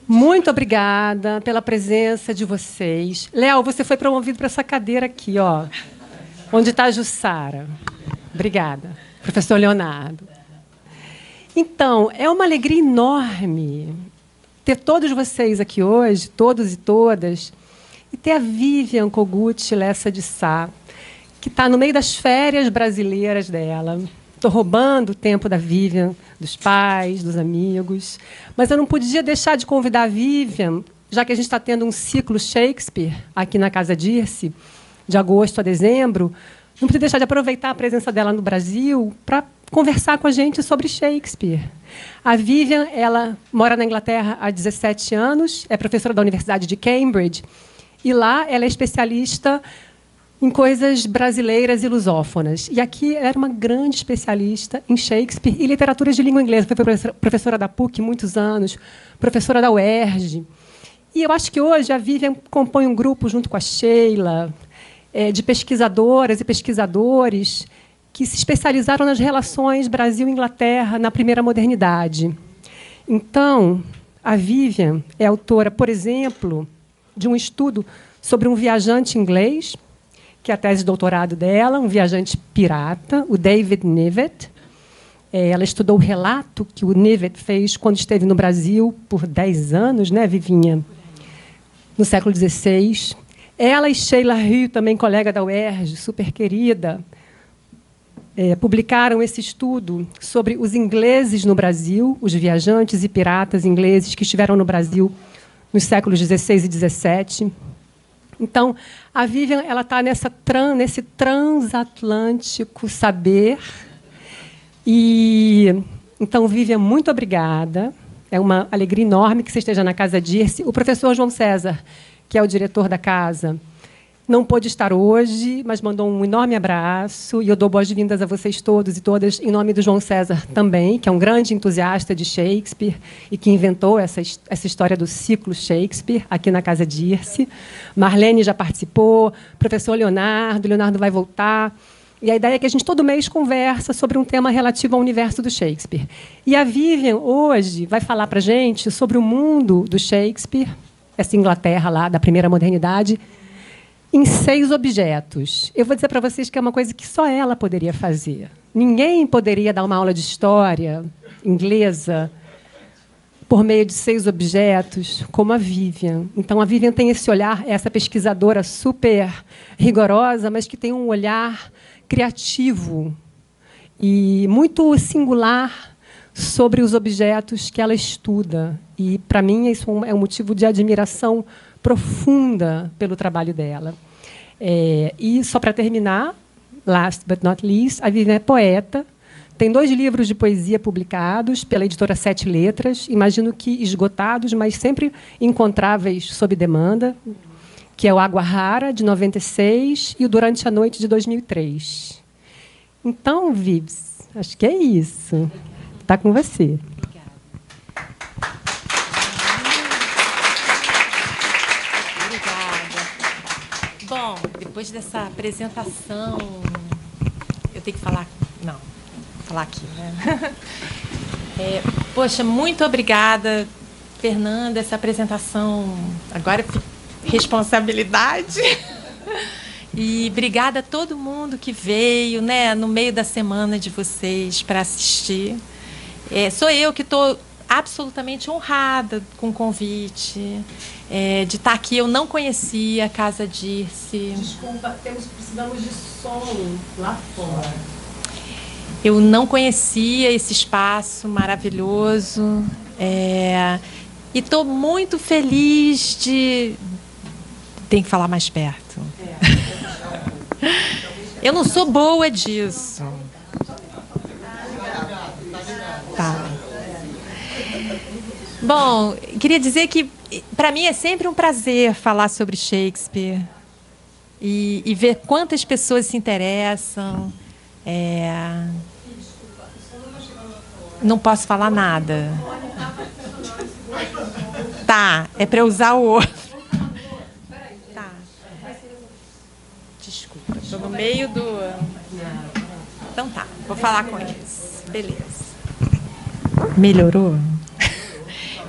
Muito obrigada pela presença de vocês. Léo, você foi promovido para essa cadeira aqui, ó, onde está a Jussara. Obrigada, professor Leonardo. Então, é uma alegria enorme ter todos vocês aqui hoje, todos e todas, e ter a Vivian Kogut Lessa de Sá, que está no meio das férias brasileiras dela. Estou roubando o tempo da Vivian, dos pais, dos amigos. Mas eu não podia deixar de convidar a Vivian, já que a gente está tendo um ciclo Shakespeare aqui na Casa Dirce, de agosto a dezembro, não podia deixar de aproveitar a presença dela no Brasil para conversar com a gente sobre Shakespeare. A Vivian, ela mora na Inglaterra há 17 anos, é professora da Universidade de Cambridge, e lá ela é especialista em coisas brasileiras e lusófonas. E aqui ela era uma grande especialista em Shakespeare e literaturas de língua inglesa. Foi professora da PUC muitos anos, professora da UERJ. E eu acho que hoje a Vivian compõe um grupo, junto com a Sheila, de pesquisadoras e pesquisadores que se especializaram nas relações Brasil-Inglaterra na primeira modernidade. Então, a Vivian é autora, por exemplo, de um estudo sobre um viajante inglês, que é a tese de doutorado dela, um viajante pirata, o David Knivet. Ela estudou o relato que o Knivet fez quando esteve no Brasil por 10 anos, né, Vivinha? No século XVI. Ela e Sheila Rio, também colega da UERJ, super querida, publicaram esse estudo sobre os ingleses no Brasil, os viajantes e piratas ingleses que estiveram no Brasil nos séculos XVI e XVII. Então, a Vivian está nesse transatlântico saber. E, então, Vivian, muito obrigada. É uma alegria enorme que você esteja na Casa Dirce. O professor João César, que é o diretor da casa, não pôde estar hoje, mas mandou um enorme abraço. E eu dou boas-vindas a vocês todos e todas, em nome do João César também, que é um grande entusiasta de Shakespeare e que inventou essa história do ciclo Shakespeare aqui na Casa Dirce. Marlene já participou, professor Leonardo vai voltar. E a ideia é que a gente, todo mês, conversa sobre um tema relativo ao universo do Shakespeare. E a Vivian, hoje, vai falar para a gente sobre o mundo do Shakespeare, essa Inglaterra lá da primeira modernidade, em 6 objetos. Eu vou dizer para vocês que é uma coisa que só ela poderia fazer. Ninguém poderia dar uma aula de história inglesa por meio de 6 objetos, como a Vivian. Então, a Vivian tem esse olhar, essa pesquisadora super rigorosa, mas que tem um olhar criativo e muito singular sobre os objetos que ela estuda. E, para mim, isso é um motivo de admiração profunda pelo trabalho dela. E, só para terminar, last but not least, a Vivian é poeta, tem 2 livros de poesia publicados pela editora 7 Letras, imagino que esgotados, mas sempre encontráveis sob demanda, que é o Água Rara, de 96, e o Durante a Noite, de 2003. Então, Vives, acho que é isso. Está com você. Bom, depois dessa apresentação, eu tenho que falar... Não, vou falar aqui, né? Poxa, muito obrigada, Fernanda, essa apresentação. Agora, responsabilidade. E obrigada a todo mundo que veio, né, no meio da semana de vocês para assistir. Sou eu que estou absolutamente honrada com o convite, de estar aqui. Eu não conhecia a Casa Dirce. Desculpa, precisamos de som lá fora. Eu não conhecia esse espaço maravilhoso. E estou muito feliz de... Tem que falar mais perto. Eu não sou boa disso. Tá. Bom, queria dizer que, para mim, é sempre um prazer falar sobre Shakespeare e ver quantas pessoas se interessam. Não posso falar nada. Tá, é para eu usar o outro. Tá. Desculpa, estou no meio do... Então tá, vou falar com eles. Beleza. Melhorou?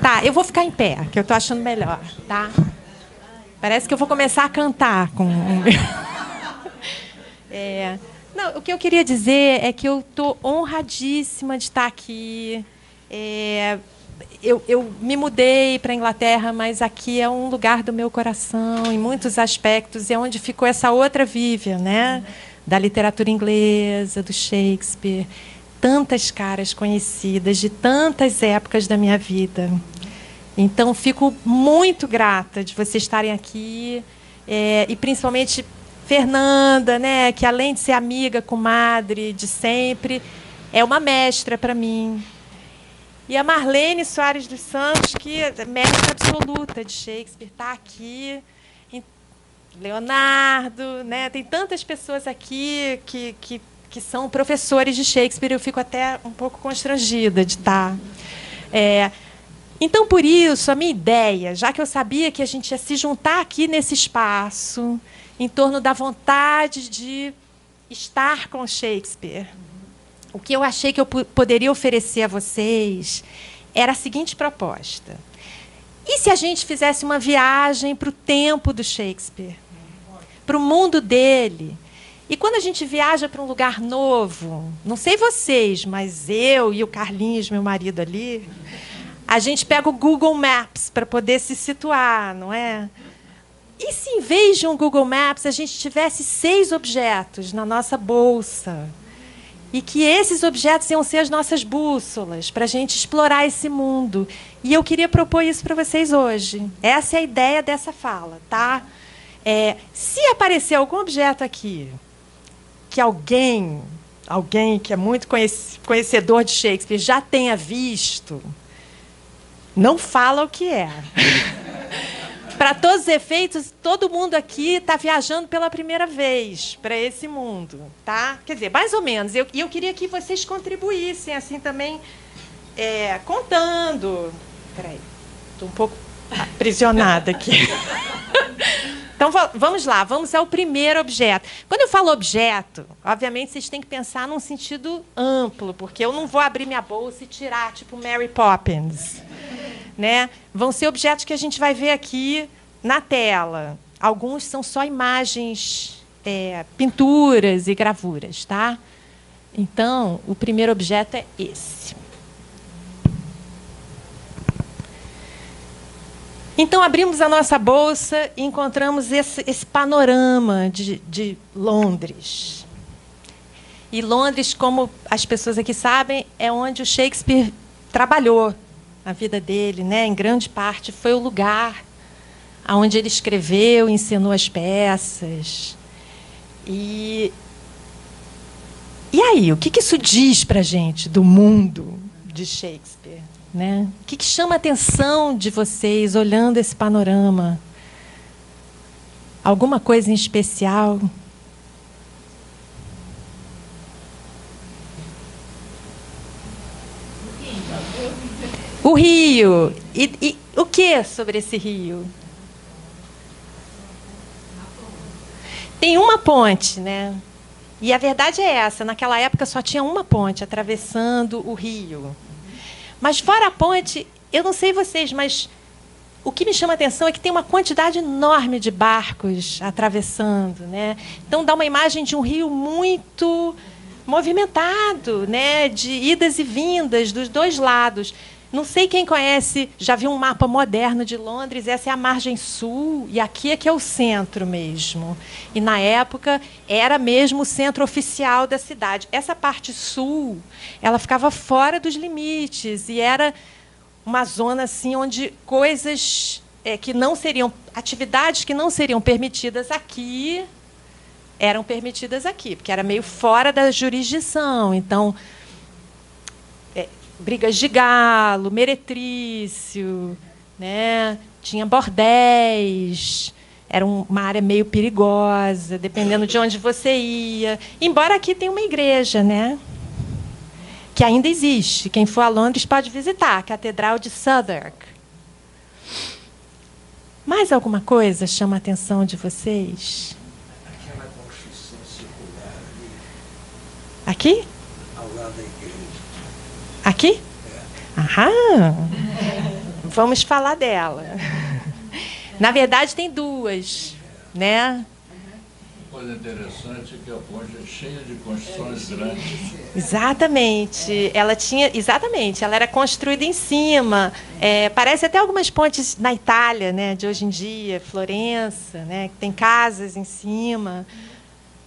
Tá, eu vou ficar em pé, que eu estou achando melhor, tá? Parece que eu vou começar a cantar com... Não, o que eu queria dizer é que eu estou honradíssima de estar aqui. Eu me mudei para a Inglaterra, mas aqui é um lugar do meu coração, em muitos aspectos, e é onde ficou essa outra Vivian, né? Da literatura inglesa, do Shakespeare. Tantas caras conhecidas de tantas épocas da minha vida. Então, fico muito grata de vocês estarem aqui, e principalmente Fernanda, né, que além de ser amiga, comadre de sempre, é uma mestra para mim. E a Marlene Soares dos Santos, que é mestra absoluta de Shakespeare, está aqui. Leonardo, né, tem tantas pessoas aqui que são professores de Shakespeare. Eu fico até um pouco constrangida de estar. Então, por isso, a minha ideia, já que eu sabia que a gente ia se juntar aqui nesse espaço, em torno da vontade de estar com Shakespeare, o que eu achei que eu poderia oferecer a vocês era a seguinte proposta. E se a gente fizesse uma viagem para o tempo do Shakespeare, para o mundo dele? E quando a gente viaja para um lugar novo, não sei vocês, mas eu e o Carlinhos, meu marido ali, a gente pega o Google Maps para poder se situar, não é? E se, em vez de um Google Maps, a gente tivesse 6 objetos na nossa bolsa? E que esses objetos iam ser as nossas bússolas para a gente explorar esse mundo. E eu queria propor isso para vocês hoje. Essa é a ideia dessa fala, tá? Se aparecer algum objeto aqui que alguém que é muito conhecedor de Shakespeare já tenha visto, não fala o que é. Para todos os efeitos, todo mundo aqui está viajando pela primeira vez para esse mundo, tá? Quer dizer, mais ou menos. E eu queria que vocês contribuíssem, assim, também, contando. Espera aí, estou um pouco aprisionada aqui. Então, vamos lá, vamos ao primeiro objeto. Quando eu falo objeto, obviamente, vocês têm que pensar num sentido amplo, porque eu não vou abrir minha bolsa e tirar, tipo, Mary Poppins. Né? Vão ser objetos que a gente vai ver aqui na tela. Alguns são só imagens, pinturas e gravuras, tá? Então, o primeiro objeto é esse. Então, abrimos a nossa bolsa e encontramos esse panorama de Londres. E Londres, como as pessoas aqui sabem, é onde o Shakespeare trabalhou. A vida dele, né, em grande parte, foi o lugar onde ele escreveu, ensinou as peças. E aí, o que isso diz para a gente do mundo de Shakespeare? Né? O que chama a atenção de vocês olhando esse panorama? Alguma coisa em especial? O rio. E o que sobre esse rio? Tem uma ponte, né? E a verdade é essa. Naquela época só tinha uma ponte atravessando o rio. Mas fora a ponte, eu não sei vocês, mas o que me chama a atenção é que tem uma quantidade enorme de barcos atravessando, né? Então dá uma imagem de um rio muito movimentado, né? De idas e vindas dos dois lados. Não sei quem conhece, já viu um mapa moderno de Londres, essa é a margem sul, e aqui é que é o centro mesmo. E, na época, era mesmo o centro oficial da cidade. Essa parte sul, ela ficava fora dos limites, e era uma zona assim, onde coisas que não seriam, atividades que não seriam permitidas aqui, eram permitidas aqui, porque era meio fora da jurisdição. Então, brigas de galo, meretrício, né? Tinha bordéis, era uma área meio perigosa, dependendo de onde você ia. Embora aqui tenha uma igreja, né? Que ainda existe. Quem for a Londres pode visitar, a Catedral de Southwark. Mais alguma coisa chama a atenção de vocês? Aquela construção circular ali. Aqui? Ao lado da igreja. Aqui? Aham! vamos falar dela. Na verdade, tem duas, né? Coisa interessante é que a ponte é cheia de construções grandes. Exatamente. Ela era construída em cima. Parece até algumas pontes na Itália, né, de hoje em dia, Florença, né, que tem casas em cima.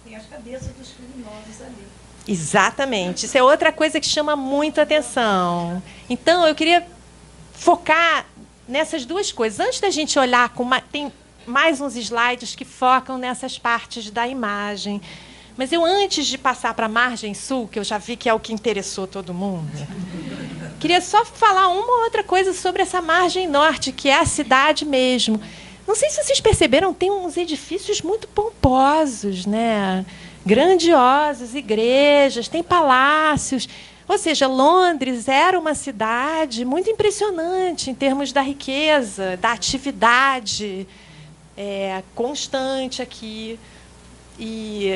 Tem as cabeças dos criminosos ali. Exatamente. Isso é outra coisa que chama muito atenção. Então, eu queria focar nessas duas coisas. Antes da gente olhar tem mais uns slides que focam nessas partes da imagem. Mas antes de passar para a margem sul, que eu já vi que é o que interessou todo mundo, queria só falar uma ou outra coisa sobre essa margem norte, que é a cidade mesmo. Não sei se vocês perceberam, tem uns edifícios muito pomposos, né? Grandiosos, igrejas, tem palácios. Ou seja, Londres era uma cidade muito impressionante em termos da riqueza, da atividade constante aqui. E,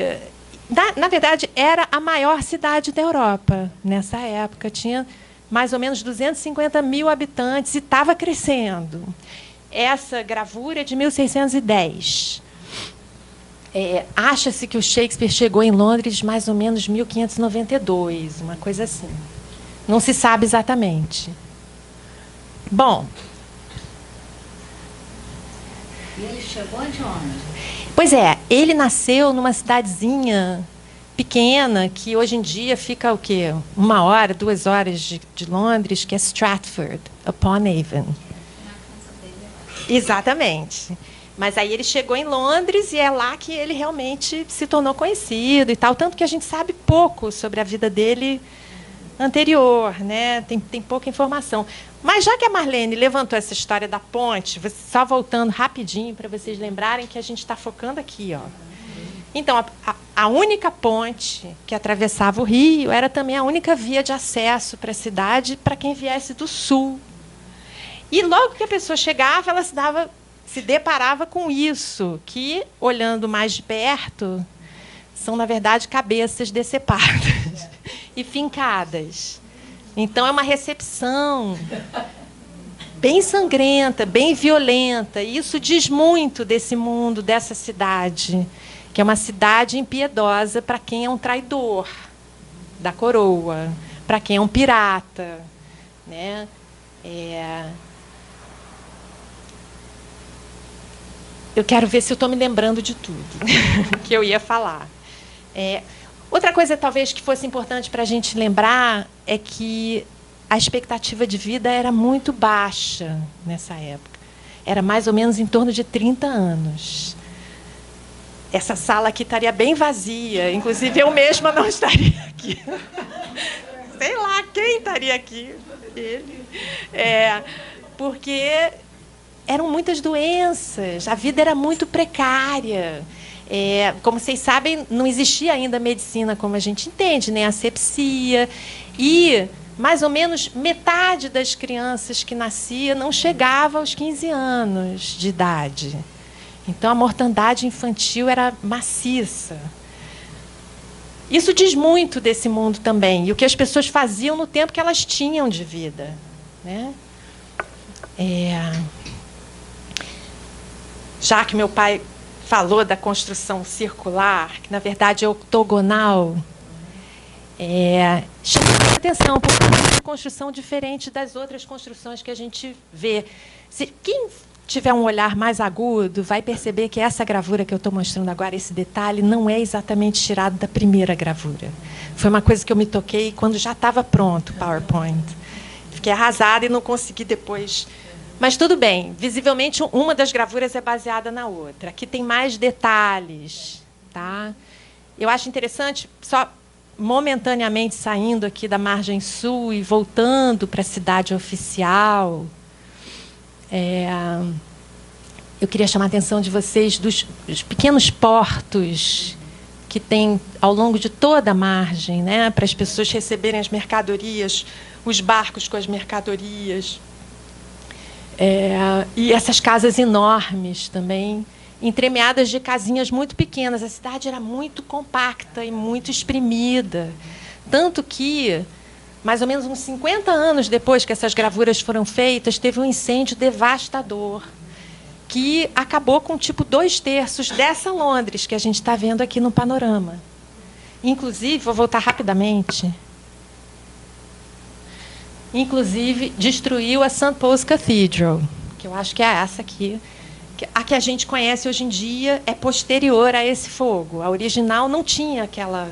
na verdade, era a maior cidade da Europa nessa época. Tinha mais ou menos 250 mil habitantes e estava crescendo. Essa gravura é de 1610. Acha-se que o Shakespeare chegou em Londres mais ou menos 1592, uma coisa assim. Não se sabe exatamente. Bom. E ele chegou de onde? Pois é, ele nasceu numa cidadezinha pequena, que hoje em dia fica o quê? 1 hora, 2 horas de Londres, que é Stratford upon Avon. Exatamente. Mas aí ele chegou em Londres e é lá que ele realmente se tornou conhecido e tal, tanto que a gente sabe pouco sobre a vida dele anterior, né? Tem pouca informação. Mas já que a Marlene levantou essa história da ponte, só voltando rapidinho para vocês lembrarem que a gente está focando aqui, ó. Então, a única ponte que atravessava o rio era também a única via de acesso para a cidade para quem viesse do sul. E logo que a pessoa chegava, ela se deparava com isso, que, olhando mais de perto, são, na verdade, cabeças decepadas e fincadas. Então, é uma recepção bem sangrenta, bem violenta. E isso diz muito desse mundo, dessa cidade, que é uma cidade impiedosa para quem é um traidor da coroa, para quem é um pirata, né? Eu quero ver se eu estou me lembrando de tudo que eu ia falar. Outra coisa, talvez, que fosse importante para a gente lembrar é que a expectativa de vida era muito baixa nessa época. Era mais ou menos em torno de 30 anos. Essa sala aqui estaria bem vazia. Inclusive, eu mesma não estaria aqui. Sei lá quem estaria aqui. Ele. Porque eram muitas doenças, a vida era muito precária. Como vocês sabem, não existia ainda a medicina como a gente entende, nem a asepsia. E mais ou menos metade das crianças que nasciam não chegava aos 15 anos de idade. Então, a mortandade infantil era maciça. Isso diz muito desse mundo também, e o que as pessoas faziam no tempo que elas tinham de vida, né? Já que meu pai falou da construção circular, que na verdade é octogonal, chama a atenção, porque é uma construção diferente das outras construções que a gente vê. Quem tiver um olhar mais agudo vai perceber que essa gravura que eu estou mostrando agora, esse detalhe, não é exatamente tirado da primeira gravura. Foi uma coisa que eu me toquei quando já estava pronto o PowerPoint. Fiquei arrasada e não consegui depois. Mas tudo bem, visivelmente uma das gravuras é baseada na outra. Aqui tem mais detalhes, tá? Eu acho interessante, só momentaneamente saindo aqui da margem sul e voltando para a cidade oficial, eu queria chamar a atenção de vocês dos pequenos portos que tem ao longo de toda a margem, né, para as pessoas receberem as mercadorias, os barcos com as mercadorias. E essas casas enormes também, entremeadas de casinhas muito pequenas. A cidade era muito compacta e muito exprimida. Tanto que mais ou menos uns 50 anos depois que essas gravuras foram feitas, teve um incêndio devastador, que acabou com, tipo, 2/3 dessa Londres que a gente está vendo aqui no panorama. Inclusive, vou voltar rapidamente. Inclusive, destruiu a St. Paul's Cathedral, que eu acho que é essa aqui. A que a gente conhece hoje em dia é posterior a esse fogo. A original não tinha aquela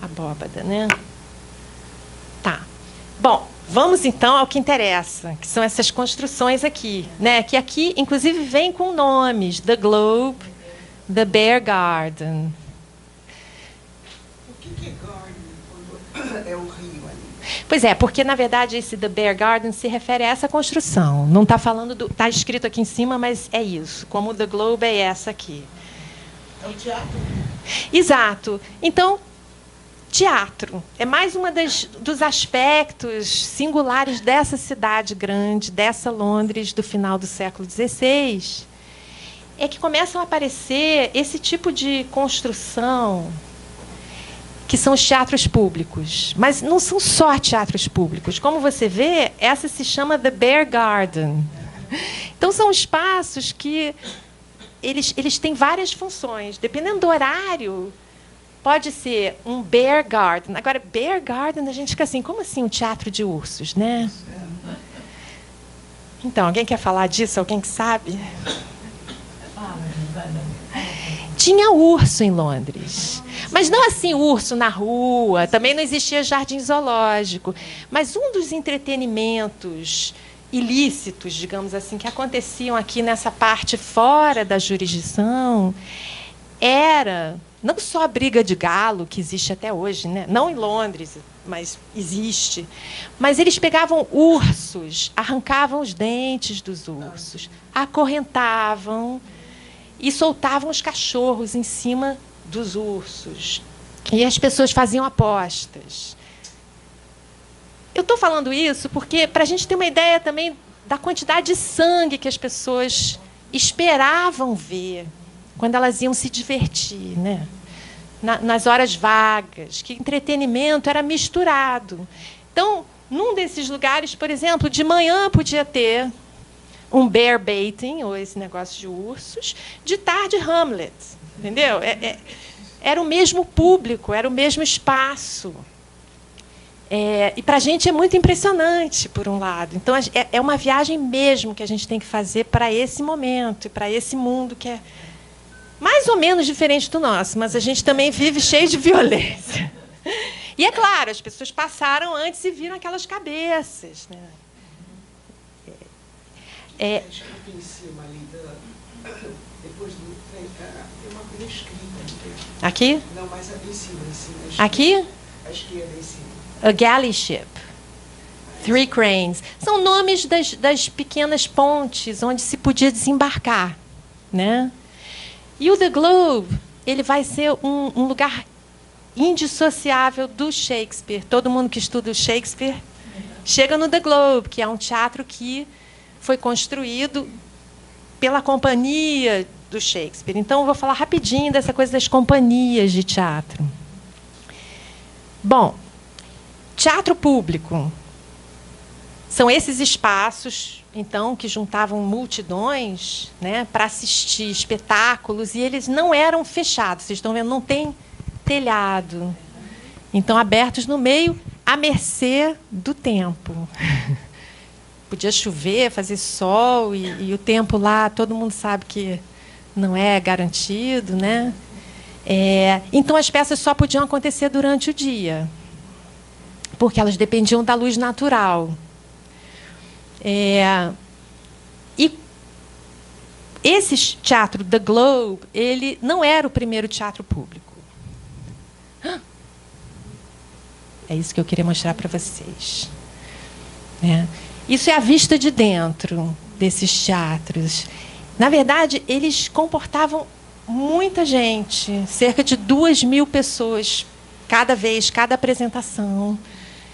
abóbada, né? Tá. Bom, vamos então ao que interessa, que são essas construções aqui, né? Que aqui, inclusive, vem com nomes: The Globe, The Bear Garden. O que é garden quando é o rio ali? Pois é, porque, na verdade, esse The Bear Garden se refere a essa construção. Não está falando do... Está escrito aqui em cima, mas é isso. Como The Globe é essa aqui. É o teatro. Exato. Então, teatro é mais um dos aspectos singulares dessa cidade grande, dessa Londres do final do século XVI, é que começam a aparecer esse tipo de construção, que são os teatros públicos. Mas não são só teatros públicos. Como você vê, essa se chama The Bear Garden. Então, são espaços que eles têm várias funções. Dependendo do horário, pode ser um bear garden. Agora, bear garden, a gente fica assim, como assim um teatro de ursos, né? Então, alguém quer falar disso? Alguém que sabe? Tinha urso em Londres. Mas não assim, urso na rua. Também não existia jardim zoológico. Mas um dos entretenimentos ilícitos, digamos assim, que aconteciam aqui nessa parte fora da jurisdição, era não só a briga de galo, que existe até hoje, né? Não em Londres, mas existe. Mas eles pegavam ursos, arrancavam os dentes dos ursos, acorrentavam e soltavam os cachorros em cima dos ursos. E as pessoas faziam apostas. Eu estou falando isso porque, para a gente ter uma ideia também da quantidade de sangue que as pessoas esperavam ver quando elas iam se divertir, né? Nas horas vagas, que entretenimento era misturado. Então, num desses lugares, por exemplo, de manhã podia ter um bear baiting, ou esse negócio de ursos, de tarde Hamlet, entendeu? Era o mesmo público, era o mesmo espaço. E para a gente é muito impressionante, por um lado. Então, é uma viagem mesmo que a gente tem que fazer para esse momento, e para esse mundo que é mais ou menos diferente do nosso, mas a gente também vive cheio de violência. E, é claro, as pessoas passaram antes e viram aquelas cabeças, né? Escrito em cima ali, depois do trem, tem uma coisa escrita ali. Aqui? Não, mais em cima. Aqui? À esquerda, em cima. A galley ship. 3 cranes. São nomes das pequenas pontes onde se podia desembarcar, né? E o The Globe, ele vai ser um lugar indissociável do Shakespeare. Todo mundo que estuda o Shakespeare chega no The Globe, que é um teatro que foi construído pela companhia do Shakespeare. Então, eu vou falar rapidinho dessa coisa das companhias de teatro. Bom, teatro público são esses espaços, então, que juntavam multidões, né, para assistir espetáculos, e eles não eram fechados. Vocês estão vendo, não tem telhado. Então, abertos no meio, à mercê do tempo. Podia chover, fazer sol, e o tempo lá, todo mundo sabe que não é garantido, né? Então, as peças só podiam acontecer durante o dia, porque elas dependiam da luz natural. E esse teatro, The Globe, ele não era o primeiro teatro público. É isso que eu queria mostrar para vocês. Isso é a vista de dentro desses teatros. Na verdade, eles comportavam muita gente, cerca de 2.000 pessoas cada vez, cada apresentação.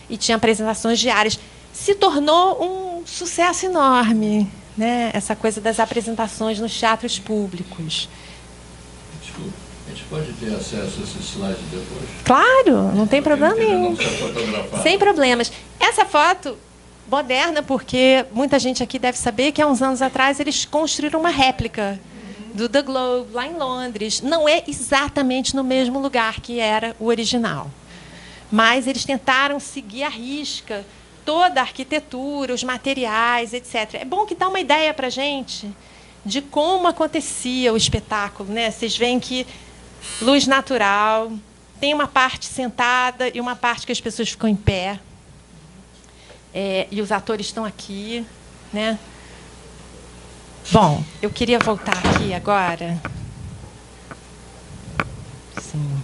E tinha apresentações diárias. Se tornou um sucesso enorme, né? Essa coisa das apresentações nos teatros públicos. Desculpa. A gente pode ter acesso a esses slides depois? Claro, não tem problema nenhum. Não precisa fotografar. Sem problemas. Essa foto moderna, porque muita gente aqui deve saber que há uns anos atrás eles construíram uma réplica do The Globe, lá em Londres. Não é exatamente no mesmo lugar que era o original. Mas eles tentaram seguir à risca toda a arquitetura, os materiais, etc. É bom que dá uma ideia para a gente de como acontecia o espetáculo, né? Vocês veem que luz natural, tem uma parte sentada e uma parte que as pessoas ficam em pé. E os atores estão aqui, né? Bom, eu queria voltar aqui agora. Sim.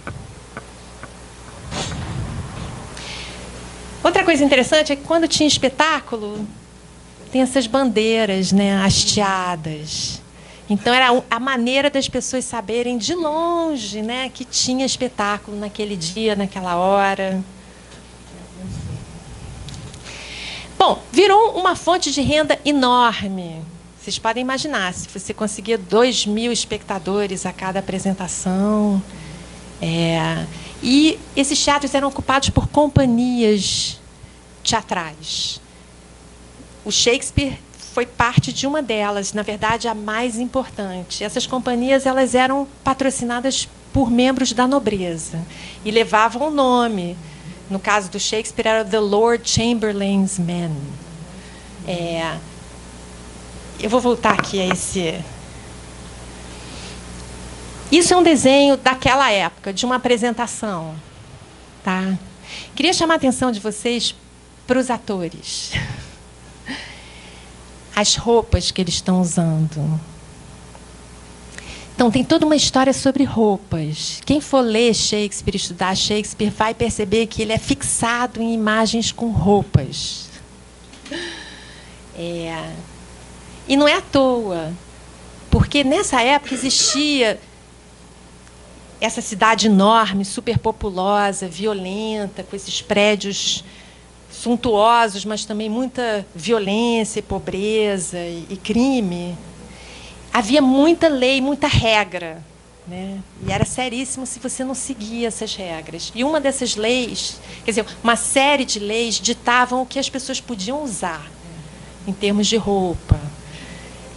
Outra coisa interessante é que quando tinha espetáculo, tem essas bandeiras, né, hasteadas. Então era a maneira das pessoas saberem de longe, né, que tinha espetáculo naquele dia, naquela hora. Bom, virou uma fonte de renda enorme. Vocês podem imaginar, se você conseguia 2.000 espectadores a cada apresentação. E esses teatros eram ocupados por companhias teatrais. O Shakespeare foi parte de uma delas, na verdade, a mais importante. Essas companhias elas eram patrocinadas por membros da nobreza e levavam o nome. No caso do Shakespeare, era The Lord Chamberlain's Men. Eu vou voltar aqui a esse... Isso é um desenho daquela época, de uma apresentação. Tá? Queria chamar a atenção de vocês para os atores. As roupas que eles estão usando. Então, tem toda uma história sobre roupas. Quem for ler Shakespeare, estudar Shakespeare, vai perceber que ele é fixado em imagens com roupas. E não é à toa, porque nessa época existia essa cidade enorme, superpopulosa, violenta, com esses prédios suntuosos, mas também muita violência, pobreza e crime. Havia muita lei, muita regra, né? E era seríssimo se você não seguia essas regras. E uma dessas leis, quer dizer, uma série de leis ditavam o que as pessoas podiam usar em termos de roupa.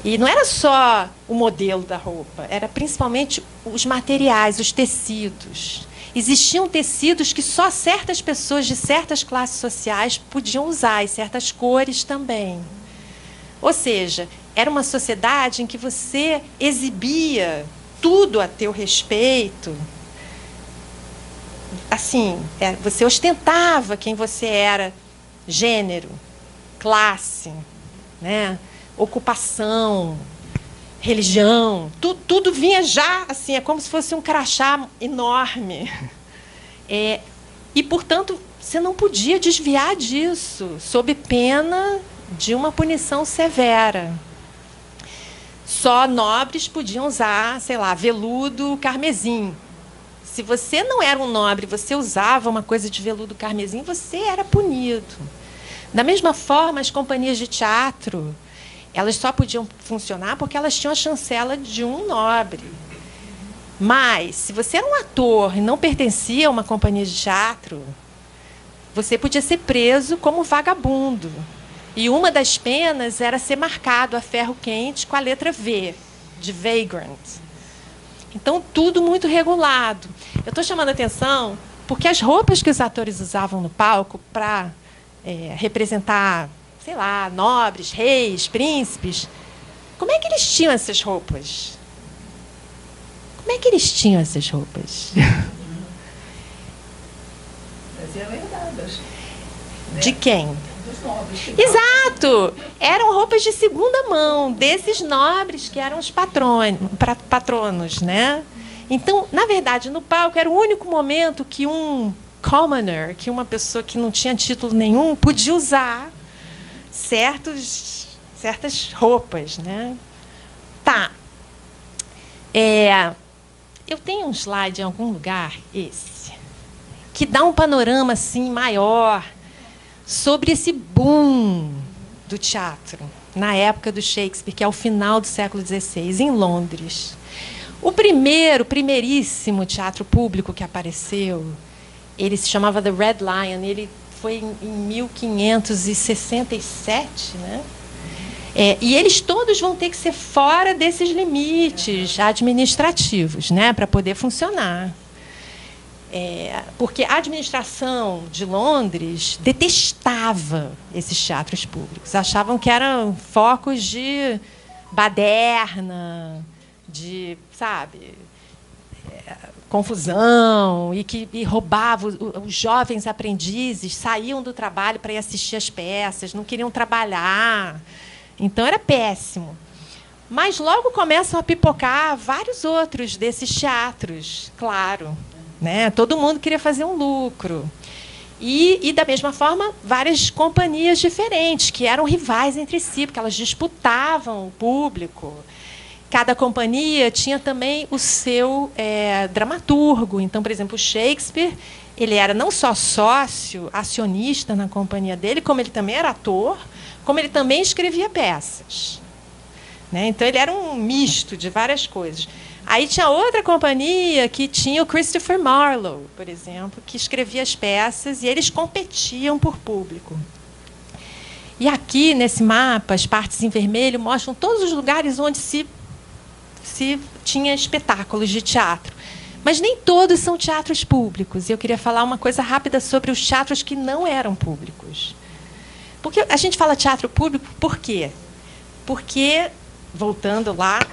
E não era só o modelo da roupa, era principalmente os materiais, os tecidos. Existiam tecidos que só certas pessoas de certas classes sociais podiam usar, e certas cores também. Ou seja, era uma sociedade em que você exibia tudo a teu respeito. Assim, você ostentava quem você era, gênero, classe, né? Ocupação, religião, tudo vinha já, assim, é como se fosse um crachá enorme. E, portanto, você não podia desviar disso, sob pena de uma punição severa. Só nobres podiam usar, sei lá, veludo carmesim. Se você não era um nobre, você usava uma coisa de veludo carmesim, você era punido. Da mesma forma, as companhias de teatro, elas só podiam funcionar porque elas tinham a chancela de um nobre. Mas, se você era um ator e não pertencia a uma companhia de teatro, você podia ser preso como vagabundo. E uma das penas era ser marcado a ferro quente com a letra V, de vagrant. Então, tudo muito regulado. Eu estou chamando a atenção porque as roupas que os atores usavam no palco para representar, sei lá, nobres, reis, príncipes, como é que eles tinham essas roupas? Como é que eles tinham essas roupas? Eram herdadas. De quem? Dos nobres. Exato! Eram roupas de segunda mão, desses nobres que eram os patronos, né? Então, na verdade, no palco era o único momento que um commoner, que uma pessoa que não tinha título nenhum, podia usar certas roupas, né? Tá. Eu tenho um slide em algum lugar, esse, que dá um panorama assim maior sobre esse boom do teatro na época do Shakespeare, que é o final do século XVI, em Londres. O primeiríssimo teatro público que apareceu, ele se chamava The Red Lion, ele foi em 1567, né? E eles todos vão ter que ser fora desses limites administrativos, né, para poder funcionar. Porque a administração de Londres detestava esses teatros públicos. Achavam que eram focos de baderna, de, sabe, confusão, e roubavam. Os jovens aprendizes saíam do trabalho para ir assistir as peças, não queriam trabalhar. Então, era péssimo. Mas logo começam a pipocar vários outros desses teatros, claro. Né? Todo mundo queria fazer um lucro. E, da mesma forma, várias companhias diferentes, que eram rivais entre si, porque elas disputavam o público. Cada companhia tinha também o seu dramaturgo. Então, por exemplo, o Shakespeare, ele era não só sócio, acionista na companhia dele, como ele também era ator, como ele também escrevia peças. Né? Então, ele era um misto de várias coisas. Aí tinha outra companhia que tinha o Christopher Marlowe, por exemplo, que escrevia as peças e eles competiam por público. E aqui, nesse mapa, as partes em vermelho mostram todos os lugares onde se tinha espetáculos de teatro. Mas nem todos são teatros públicos. E eu queria falar uma coisa rápida sobre os teatros que não eram públicos. Porque a gente fala teatro público, por quê? Porque, voltando lá...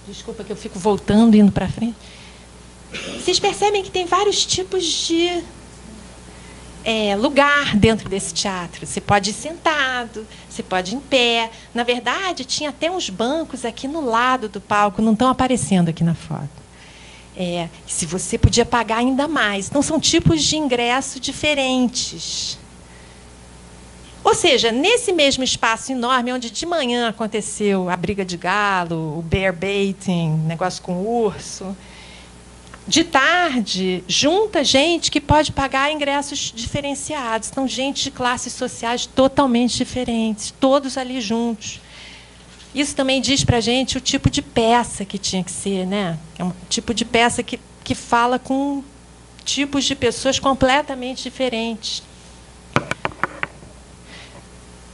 Desculpa que eu fico voltando, indo para frente. Vocês percebem que tem vários tipos de lugar dentro desse teatro. Você pode ir sentado, você pode ir em pé. Na verdade, tinha até uns bancos aqui no lado do palco, não estão aparecendo aqui na foto. Se você podia pagar ainda mais. Então, são tipos de ingresso diferentes. Ou seja, nesse mesmo espaço enorme, onde de manhã aconteceu a briga de galo, o bear baiting, negócio com o urso, de tarde, junta gente que pode pagar ingressos diferenciados. Então, gente de classes sociais totalmente diferentes, todos ali juntos. Isso também diz para a gente o tipo de peça que tinha que ser, né? É um tipo de peça que fala com tipos de pessoas completamente diferentes.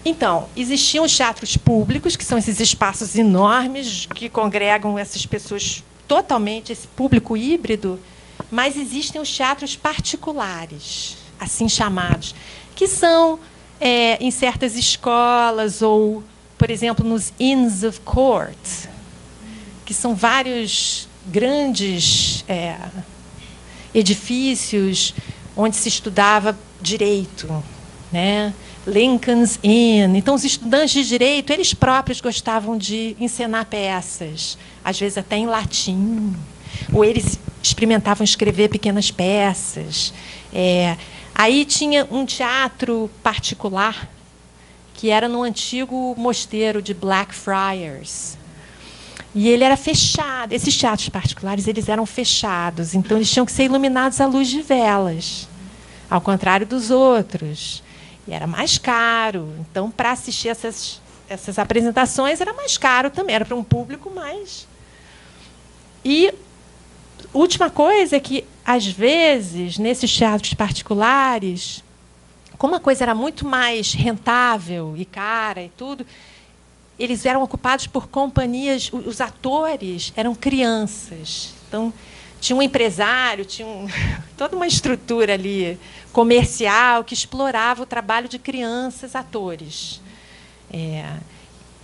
Então, existiam os teatros públicos, que são esses espaços enormes que congregam essas pessoas totalmente, esse público híbrido, mas existem os teatros particulares, assim chamados, que são em certas escolas ou, por exemplo, nos Inns of Court, que são vários grandes edifícios onde se estudava direito, né? Lincoln's Inn. Então, os estudantes de direito, eles próprios gostavam de encenar peças, às vezes até em latim, ou eles experimentavam escrever pequenas peças. Aí tinha um teatro particular, que era no antigo mosteiro de Blackfriars. E ele era fechado. Esses teatros particulares, eles eram fechados, então eles tinham que ser iluminados à luz de velas, ao contrário dos outros. E era mais caro. Então, para assistir essas apresentações, era mais caro também. Era para um público mais... E última coisa é que, às vezes, nesses teatros particulares, como a coisa era muito mais rentável e cara e tudo, eles eram ocupados por companhias... Os atores eram crianças. Então, tinha um empresário, tinha toda uma estrutura ali comercial que explorava o trabalho de crianças atores.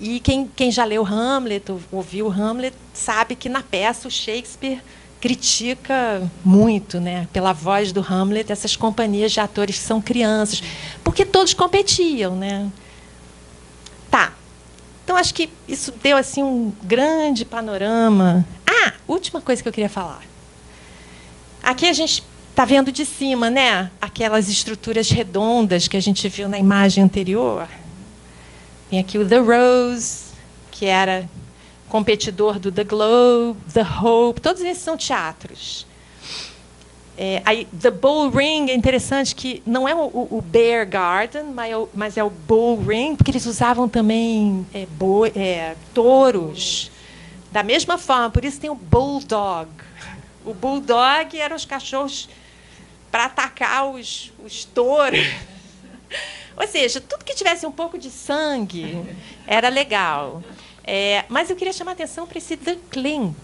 E quem já leu Hamlet, ouviu Hamlet, sabe que na peça o Shakespeare critica muito, né, pela voz do Hamlet, essas companhias de atores que são crianças, porque todos competiam, né? Tá. Então, acho que isso deu assim um grande panorama. Última coisa que eu queria falar. Aqui a gente está vendo de cima, né, aquelas estruturas redondas que a gente viu na imagem anterior. Tem aqui o The Rose, que era competidor do The Globe, The Hope, todos esses são teatros. Aí, The Bull Ring é interessante que não é o Bear Garden, mas é o Bull Ring, porque eles usavam também touros Da mesma forma, por isso tem o bulldog. O bulldog eram os cachorros para atacar os touros. Ou seja, tudo que tivesse um pouco de sangue era legal. Mas eu queria chamar a atenção para esse The Clink,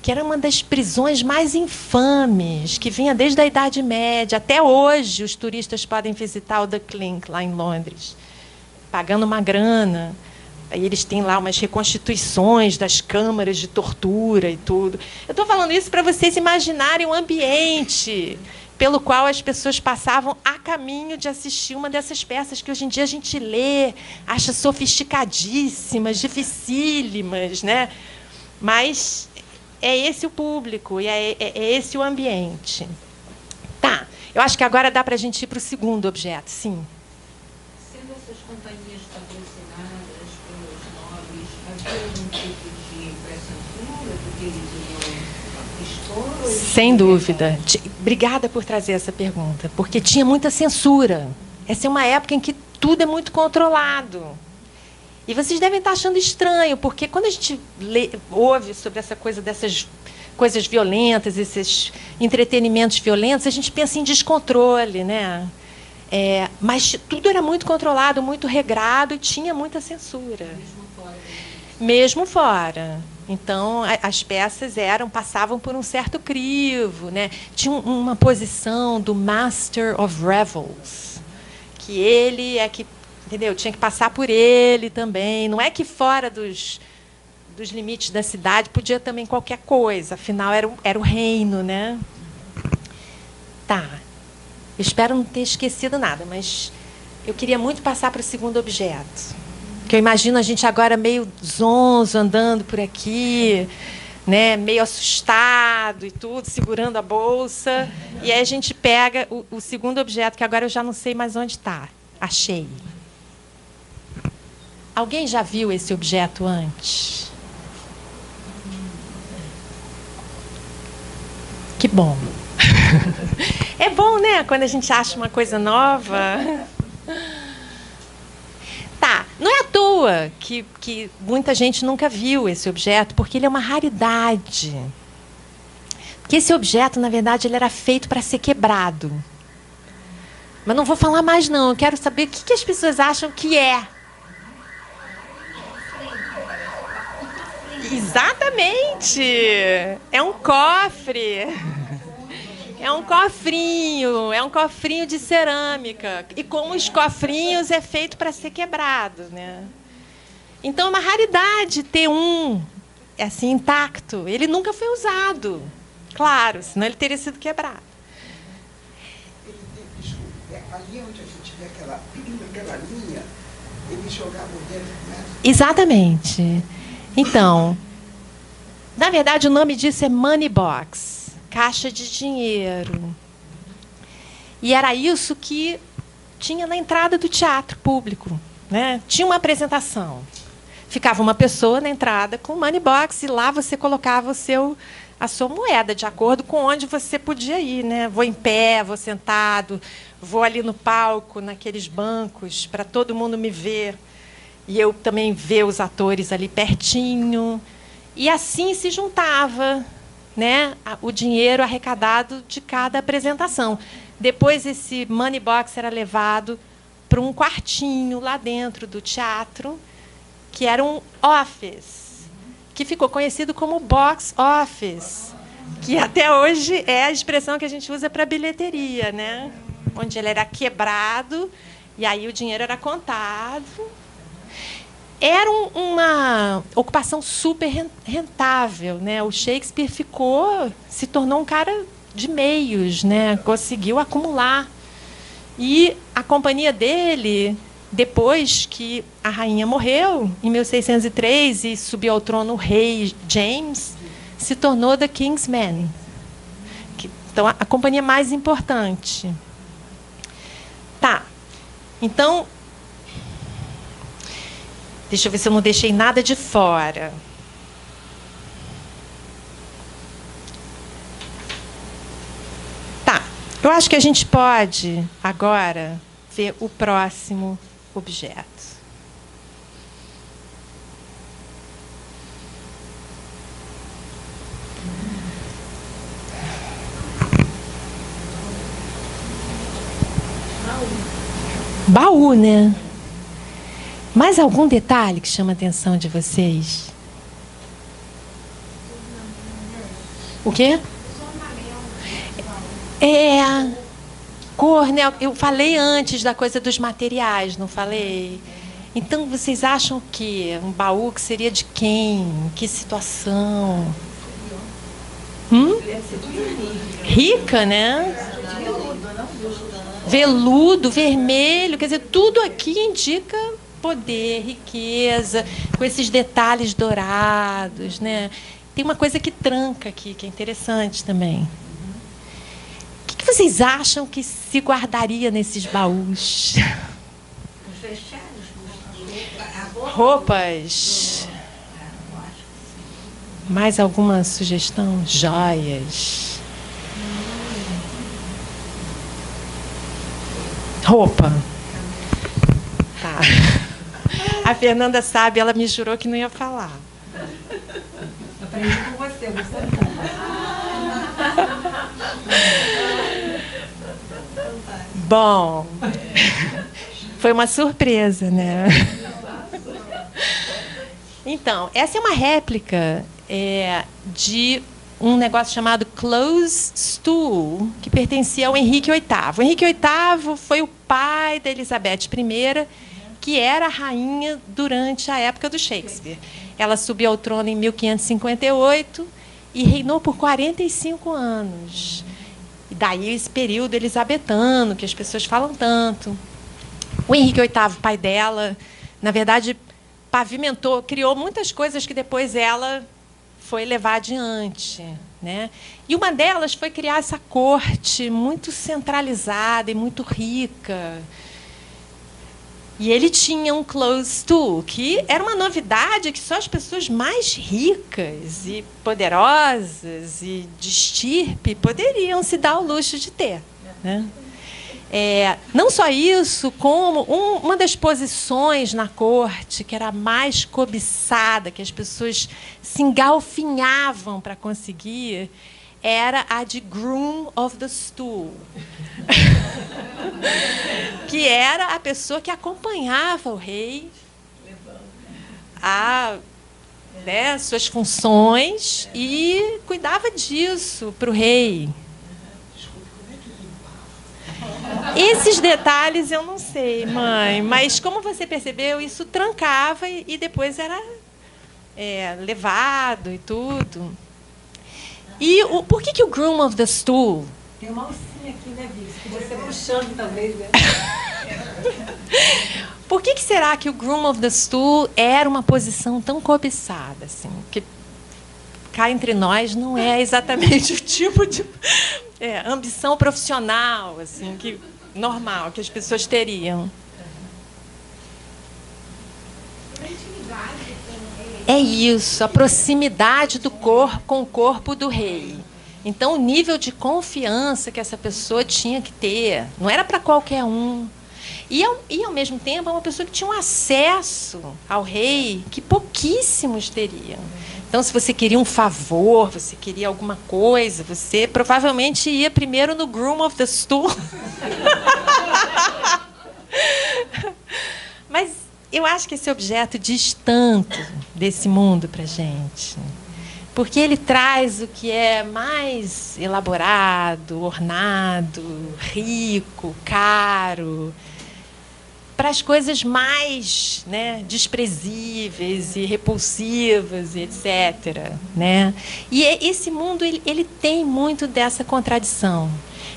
que era uma das prisões mais infames, que vinha desde a Idade Média. Até hoje, os turistas podem visitar o The Clink, lá em Londres, pagando uma grana. Aí eles têm lá umas reconstituições das câmaras de tortura e tudo. Eu estou falando isso para vocês imaginarem o ambiente pelo qual as pessoas passavam a caminho de assistir uma dessas peças que hoje em dia a gente lê, acha sofisticadíssimas, dificílimas, né? Mas é esse o público e é esse o ambiente. Tá, eu acho que agora dá para a gente ir para o segundo objeto, sim. Sendo essas companhias patrocinadas pelos nobres, havia algum tipo de pré-censura, porque eles iam expor? Ou eles Sem dúvida. Obrigada por trazer essa pergunta, porque tinha muita censura. Essa é uma época em que tudo é muito controlado. E vocês devem estar achando estranho, porque quando a gente ouve sobre essa coisa dessas coisas violentas, esses entretenimentos violentos, a gente pensa em descontrole, né? Mas tudo era muito controlado, muito regrado e tinha muita censura. Mesmo fora. Então, as peças passavam por um certo crivo, né? Tinha uma posição do Master of Revels, que ele que, entendeu? Tinha que passar por ele também. Não é que fora dos limites da cidade podia também qualquer coisa. Afinal, era o reino, né? Tá. Eu espero não ter esquecido nada, mas eu queria muito passar para o segundo objeto. Que eu imagino a gente agora meio zonzo, andando por aqui, né, meio assustado e tudo, segurando a bolsa. E aí a gente pega o segundo objeto, que agora eu já não sei mais onde está. Achei. Alguém já viu esse objeto antes? Que bom. É bom, né, quando a gente acha uma coisa nova. Tá, não é à toa que muita gente nunca viu esse objeto, porque ele é uma raridade. Porque esse objeto, na verdade, ele era feito para ser quebrado. Mas não vou falar mais, não. Eu quero saber o que as pessoas acham que é. Exatamente! É um cofre. É um cofrinho de cerâmica. E como os cofrinhos é feito para ser quebrado, né? Então é uma raridade ter um assim intacto. Ele nunca foi usado, claro, senão ele teria sido quebrado. Ali onde a gente vê aquela linha, eles jogavam dentro, né? Exatamente. Então, na verdade, o nome disso é money box. Caixa de dinheiro. E era isso que tinha na entrada do teatro público, né? Tinha uma apresentação. Ficava uma pessoa na entrada com o money box e lá você colocava a sua moeda, de acordo com onde você podia ir, né? Vou em pé, vou sentado, vou ali no palco, naqueles bancos, para todo mundo me ver. E eu também ver os atores ali pertinho. E assim se juntava, né, o dinheiro arrecadado de cada apresentação. Depois, esse money box era levado para um quartinho lá dentro do teatro, que era um office, que ficou conhecido como box office, que até hoje é a expressão que a gente usa para bilheteria, né? Onde ele era quebrado e aí o dinheiro era contado. Era uma ocupação super rentável, né? O Shakespeare se tornou um cara de meios, né? Conseguiu acumular. E a companhia dele, depois que a rainha morreu, em 1603, e subiu ao trono o rei James, se tornou The King's Men. Então, a companhia mais importante. Tá. Então, deixa eu ver se eu não deixei nada de fora. Tá. Eu acho que a gente pode, agora, ver o próximo objeto. Baú, né? Mais algum detalhe que chama a atenção de vocês? O quê? Cor, né? Eu falei antes da coisa dos materiais, não falei? Então, vocês acham que um baú que seria de quem? Que situação? Rica, né? Veludo, vermelho, quer dizer, tudo aqui indica poder, riqueza, com esses detalhes dourados, né? Tem uma coisa que tranca aqui, que é interessante também. O que vocês acham que se guardaria nesses baús? Roupas. Mais alguma sugestão? Joias. Roupa. Tá. A Fernanda sabe, ela me jurou que não ia falar. Aprendi com você, você Bom, foi uma surpresa, né? Então, essa é uma réplica de um negócio chamado Close Stool, que pertencia ao Henrique VIII. O Henrique VIII foi o pai da Elizabeth I, que era a rainha durante a época do Shakespeare. Ela subiu ao trono em 1558 e reinou por 45 anos. E daí esse período elisabetano, que as pessoas falam tanto. O Henrique VIII, pai dela, na verdade, pavimentou, criou muitas coisas que depois ela foi levar adiante, né? E uma delas foi criar essa corte muito centralizada e muito rica. E ele tinha um close stool, que era uma novidade que só as pessoas mais ricas e poderosas e de estirpe poderiam se dar o luxo de ter, né? Não só isso, como uma das posições na corte que era a mais cobiçada, que as pessoas se engalfinhavam para conseguir, era a de groom of the stool. Que era a pessoa que acompanhava o rei a suas funções e cuidava disso para o rei. Esses detalhes eu não sei, mãe, mas como você percebeu, isso trancava e depois era levado e tudo. E por que o groom of the stool? Tem uma alcinha aqui, né, Vicky? Que você puxando, talvez, né? Por que será que o groom of the stool era uma posição tão cobiçada, assim? Que cá entre nós não é exatamente o tipo de ambição profissional, assim, normal que as pessoas teriam. É isso, a proximidade do corpo com o corpo do rei. Então, o nível de confiança que essa pessoa tinha que ter não era para qualquer um. E, ao mesmo tempo, é uma pessoa que tinha um acesso ao rei que pouquíssimos teriam. Então, se você queria um favor, você queria alguma coisa, você provavelmente ia primeiro no groom of the stool. Mas eu acho que esse objeto diz tanto desse mundo para a gente, porque ele traz o que é mais elaborado, ornado, rico, caro, para as coisas mais, né, desprezíveis e repulsivas, e etc., né? E esse mundo ele tem muito dessa contradição.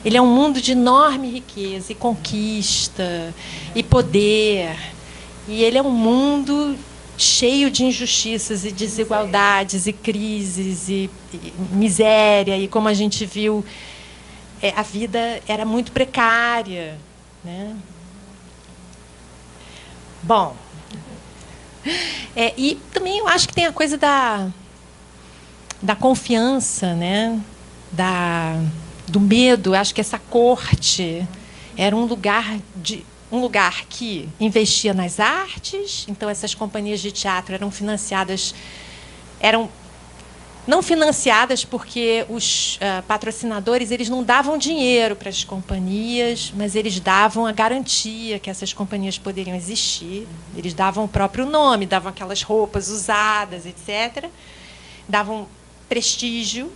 Ele é um mundo de enorme riqueza e conquista e poder. E ele é um mundo cheio de injustiças e desigualdades e crises e miséria. E como a gente viu, a vida era muito precária, né? Bom, e também eu acho que tem a coisa da confiança, né? Do medo. Eu acho que essa corte era um lugar que investia nas artes. Então, essas companhias de teatro eram financiadas, eram não financiadas porque os patrocinadores eles não davam dinheiro para as companhias, mas eles davam a garantia que essas companhias poderiam existir. Eles davam o próprio nome, davam aquelas roupas usadas, etc. Davam prestígio.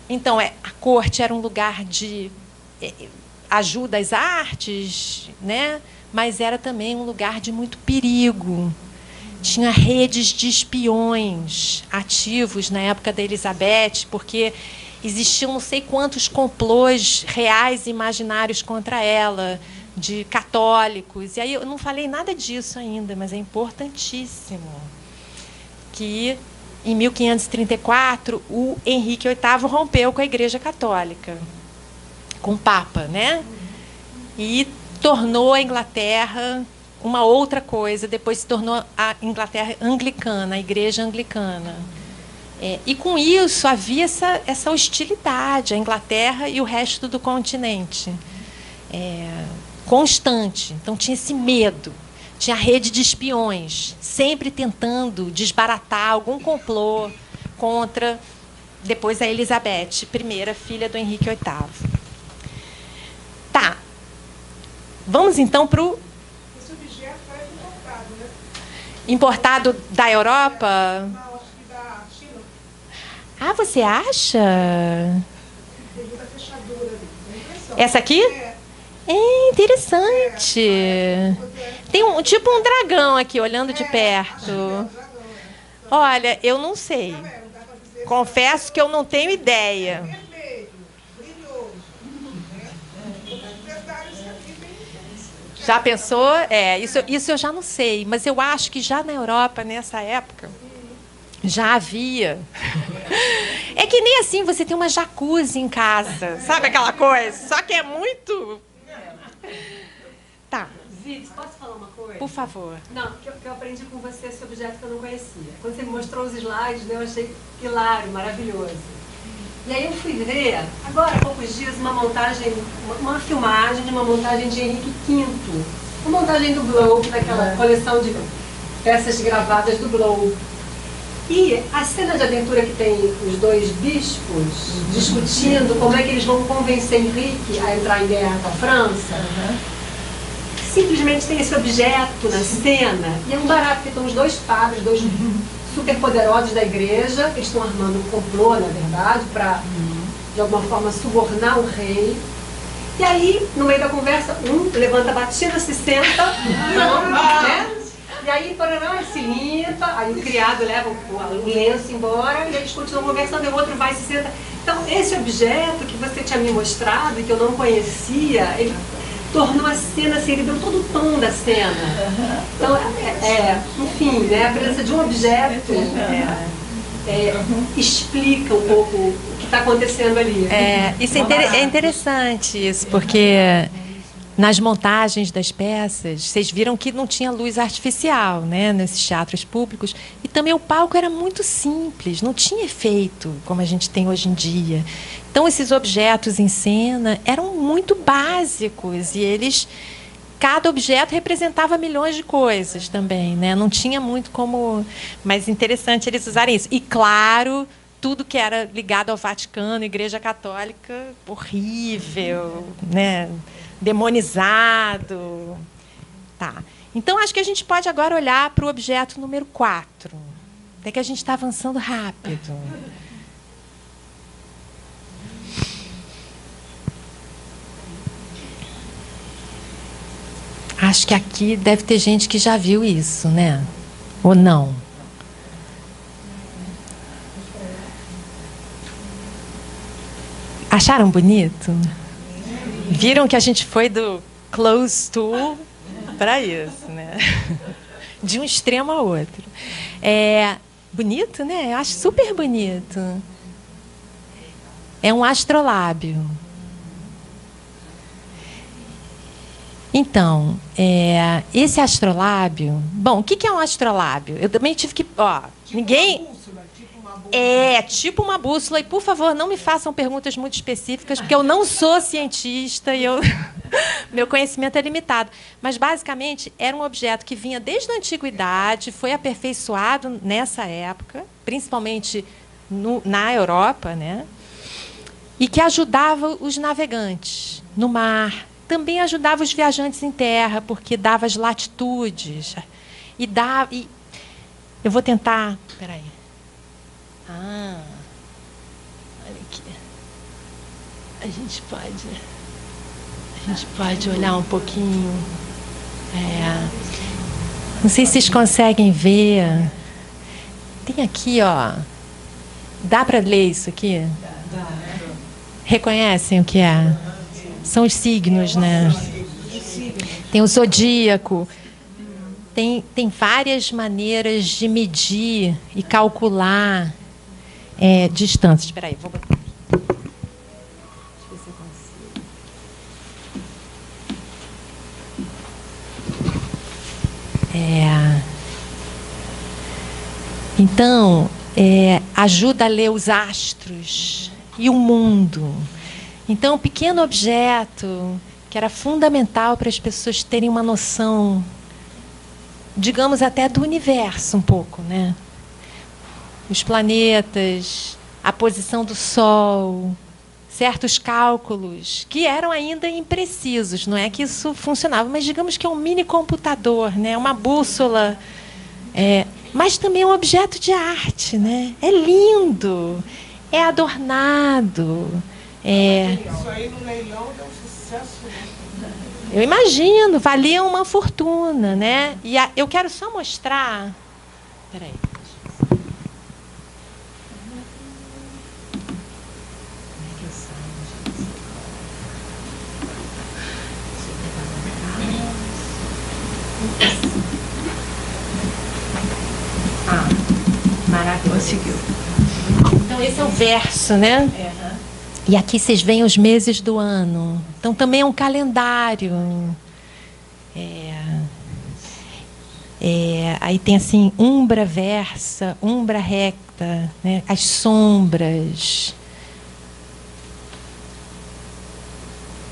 Então, a corte era um lugar de ajuda às artes, né? Mas era também um lugar de muito perigo. Tinha redes de espiões ativos na época da Elizabeth, porque existiam não sei quantos complôs reais e imaginários contra ela, de católicos. E aí eu não falei nada disso ainda, mas é importantíssimo que, em 1534, o Henrique VIII rompeu com a Igreja Católica, com o Papa, né? E tornou a Inglaterra uma outra coisa, depois se tornou a Inglaterra anglicana, a Igreja Anglicana. E, com isso, havia essa hostilidade à Inglaterra e o resto do continente, constante. Então, tinha esse medo, tinha a rede de espiões, sempre tentando desbaratar algum complô contra, depois, a Elizabeth I, filha do Henrique VIII. Tá. Vamos, então, para o... Esse objeto é importado, né? Importado da Europa? Não, acho que da China. Ah, você acha? Tem muita fechadura ali. Tem impressão. Essa aqui? É interessante. Tem tipo um dragão aqui, olhando de perto. Olha, eu não sei. Confesso que eu não tenho ideia. Vermelho, brilhoso. Já pensou? Isso eu já não sei. Mas eu acho que já na Europa, nessa época, já havia. É que nem assim, você tem uma jacuzzi em casa. Sabe aquela coisa? Só que é muito... Tá. Vitor, posso falar uma coisa? Por favor. Não, que eu aprendi com você esse objeto que eu não conhecia. Quando você me mostrou os slides, eu achei hilário, maravilhoso. E aí eu fui ver, agora há poucos dias, uma filmagem de uma montagem de Henrique V. Uma montagem do Globe, daquela coleção de peças gravadas do Globe. E a cena de aventura que tem os dois bispos discutindo como é que eles vão convencer Henrique a entrar em guerra com a França, simplesmente tem esse objeto na cena. E é um barato, porque estão os dois padres, dois superpoderosos da igreja, eles estão armando um complô, na verdade, para, de alguma forma, subornar o rei. E aí, no meio da conversa, um levanta a batina, se senta, né? E aí, Paraná se limpa, aí o criado leva o lenço embora, e eles continuam conversando, e o outro vai e se senta. Então, esse objeto que você tinha me mostrado, e que eu não conhecia, ele tornou a cena, assim, ele deu todo o tom da cena. Então, enfim, né, a presença de um objeto explica um pouco o que está acontecendo ali. Isso é interessante, isso, porque nas montagens das peças, vocês viram que não tinha luz artificial, né, nesses teatros públicos, e também o palco era muito simples, não tinha efeito como a gente tem hoje em dia. Então, esses objetos em cena eram muito básicos e cada objeto representava milhões de coisas também, né? Não tinha muito como... Mas interessante eles usarem isso. E, claro, tudo que era ligado ao Vaticano, Igreja Católica, horrível, né? Demonizado. Tá. Então, acho que a gente pode agora olhar para o objeto número 4. Até que a gente está avançando rápido. Acho que aqui deve ter gente que já viu isso, né? Ou não? Acharam bonito? Viram que a gente foi do close to para isso, né? De um extremo ao outro. Bonito, né? Eu acho super bonito. É um astrolábio. Então, esse astrolábio... Bom, o que é um astrolábio? Eu também tive que... ninguém... Tipo uma bússola. E, por favor, não me façam perguntas muito específicas, porque eu não sou cientista e meu conhecimento é limitado. Mas, basicamente, era um objeto que vinha desde a antiguidade, foi aperfeiçoado nessa época, principalmente na Europa, né? E que ajudava os navegantes no mar. Também ajudava os viajantes em terra, porque dava as latitudes. E eu vou tentar... Espera aí. Olha aqui. A gente pode olhar um pouquinho. Não sei se vocês conseguem ver. Tem aqui, ó. Dá para ler isso aqui? Reconhecem o que é? São os signos, né? Tem o zodíaco. Tem várias maneiras de medir e calcular distâncias. Espera aí, vou botar. Deixa eu ver se eu consigo. Então, ajuda a ler os astros e o mundo. Então, um pequeno objeto que era fundamental para as pessoas terem uma noção, digamos, até do universo um pouco, né? Os planetas, a posição do Sol, certos cálculos que eram ainda imprecisos. Não é que isso funcionava, mas digamos que é um mini computador, né? Uma bússola. Mas também é um objeto de arte, né? É lindo, é adornado. Isso aí no leilão deu sucesso. Eu imagino, valia uma fortuna, né? E eu quero só mostrar. Espera aí. Maravilha. Conseguiu. Então, esse é o verso, né? E aqui vocês veem os meses do ano. Então, também é um calendário. Aí tem, assim, umbra versa, umbra recta, né? As sombras.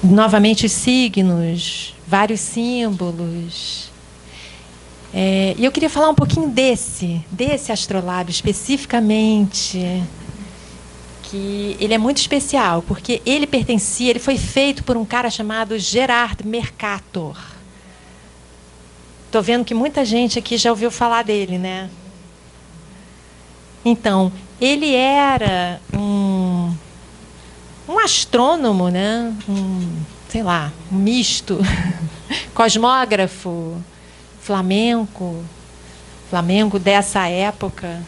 Novamente, os signos, vários símbolos. E eu queria falar um pouquinho desse astrolábio, especificamente, que ele é muito especial, porque ele foi feito por um cara chamado Gerard Mercator. Estou vendo que muita gente aqui já ouviu falar dele, né? Então, ele era um astrônomo, né? Um misto, cosmógrafo, flamengo dessa época.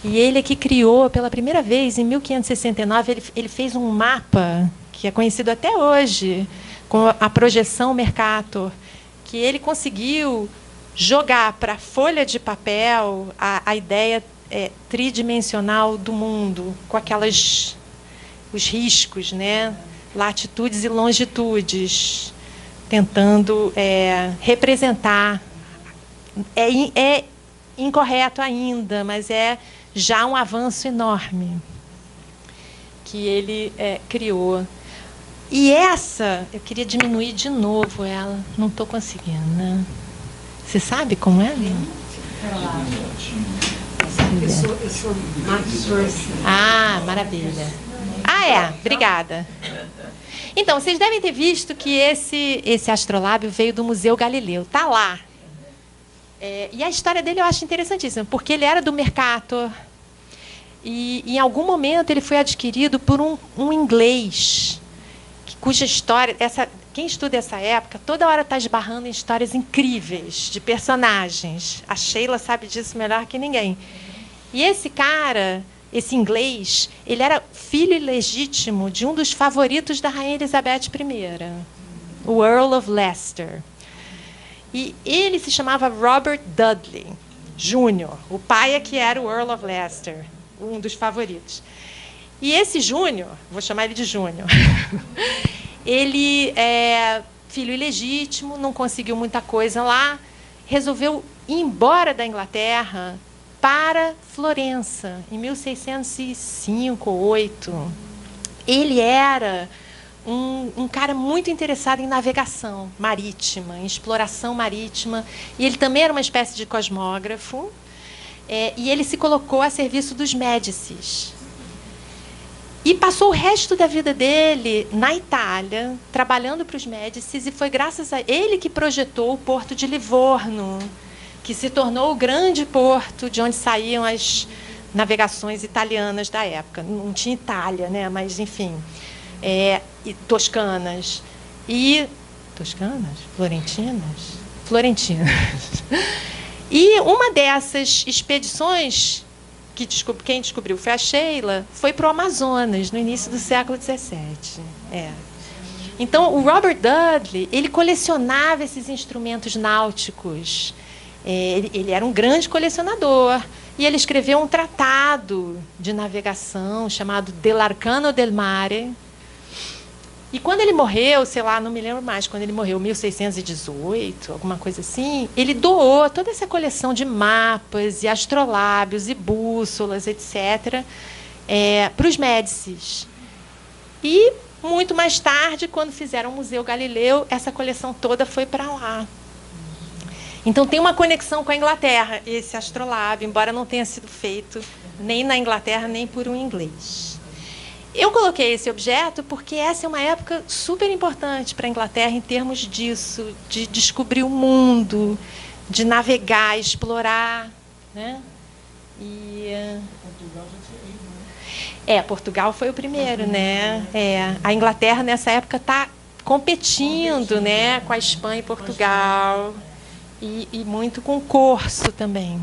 E ele é que criou, pela primeira vez, em 1569, ele fez um mapa, que é conhecido até hoje, com a projeção Mercator, que ele conseguiu jogar para a folha de papel a ideia tridimensional do mundo, com os riscos, né? Latitudes e longitudes, tentando representar. É incorreto ainda, mas é já um avanço enorme que ele criou. E eu queria diminuir de novo ela, não estou conseguindo, né? Você sabe como é? Eu sou Max Versa. Maravilha. Obrigada. Então, vocês devem ter visto que esse astrolábio veio do Museu Galileu. Está lá. E a história dele eu acho interessantíssima, porque ele era do Mercator. E, em algum momento, ele foi adquirido por um inglês, cuja história... Quem estuda essa época, toda hora está esbarrando em histórias incríveis de personagens. A Sheila sabe disso melhor que ninguém. E esse cara, esse inglês, ele era filho ilegítimo de um dos favoritos da Rainha Elizabeth I, o Earl of Leicester. E ele se chamava Robert Dudley Jr., o pai que era o Earl of Leicester, um dos favoritos. E esse Júnior, vou chamar ele de Júnior, ele é filho ilegítimo, não conseguiu muita coisa lá, resolveu ir embora da Inglaterra para Florença, em 1605 ou 8. Ele era um cara muito interessado em navegação marítima, em exploração marítima, e ele também era uma espécie de cosmógrafo, e ele se colocou a serviço dos Médicis. E passou o resto da vida dele na Itália, trabalhando para os Médicis, e foi graças a ele que projetou o porto de Livorno, que se tornou o grande porto de onde saíam as navegações italianas da época. Não tinha Itália, né? Mas, enfim, e toscanas. E toscanas? Florentinas? Florentinas. E uma dessas expedições, quem descobriu foi a Sheila, foi para o Amazonas, no início do século XVII. Então, o Robert Dudley, ele colecionava esses instrumentos náuticos. Ele era um grande colecionador. E ele escreveu um tratado de navegação chamado Dell'Arcano del Mare. E quando ele morreu, sei lá, não me lembro mais, quando ele morreu, 1618, alguma coisa assim, ele doou toda essa coleção de mapas e astrolábios e bússolas, etc., para os Médicis. E, muito mais tarde, quando fizeram o Museu Galileu, essa coleção toda foi para lá. Então, tem uma conexão com a Inglaterra, esse astrolábio, embora não tenha sido feito nem na Inglaterra, nem por um inglês. Eu coloquei esse objeto porque essa é uma época super importante para a Inglaterra em termos disso, de descobrir o mundo, de navegar, explorar, né? Portugal foi o primeiro, né? A Inglaterra nessa época está competindo, né, com a Espanha e Portugal, e muito com o corso também.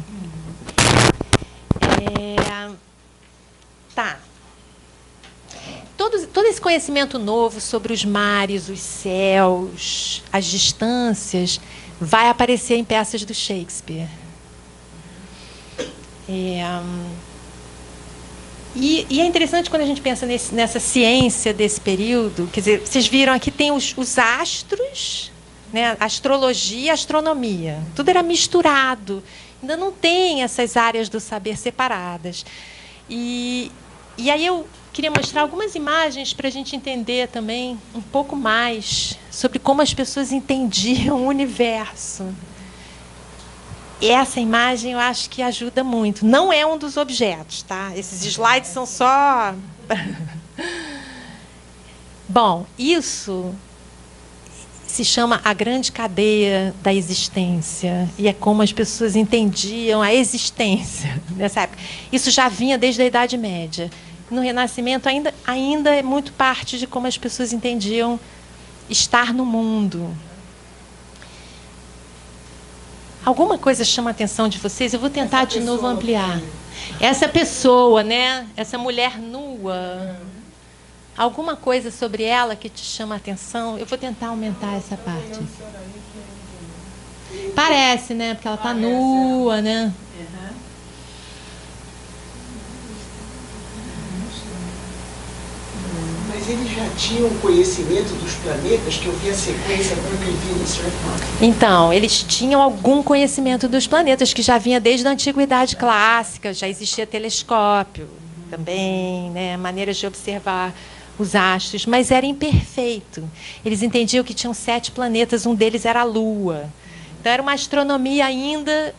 Todo esse conhecimento novo sobre os mares, os céus, as distâncias, vai aparecer em peças do Shakespeare. E é interessante quando a gente pensa nessa ciência desse período. Quer dizer, vocês viram aqui tem os astros, né, astrologia e astronomia. Tudo era misturado. Ainda não tem essas áreas do saber separadas. E aí eu queria mostrar algumas imagens para a gente entender também um pouco mais sobre como as pessoas entendiam o universo. E essa imagem eu acho que ajuda muito. Não é um dos objetos, tá? Esses slides são só... Bom, isso se chama a grande cadeia da existência. E é como as pessoas entendiam a existência nessa época. Isso já vinha desde a Idade Média. No Renascimento ainda é muito parte de como as pessoas entendiam estar no mundo. Alguma coisa chama a atenção de vocês? Eu vou tentar de novo ampliar. Essa pessoa, né? Essa mulher nua. Alguma coisa sobre ela que te chama a atenção? Eu vou tentar aumentar essa parte. Parece, né? Porque ela está nua, né? Mas eles já tinham conhecimento dos planetas, que eu vi a sequência branca e Vênus, né? Então, eles tinham algum conhecimento dos planetas, que já vinha desde a Antiguidade Clássica, já existia telescópio também, né? Maneiras de observar os astros, mas era imperfeito. Eles entendiam que tinham 7 planetas, um deles era a Lua. Então, era uma astronomia ainda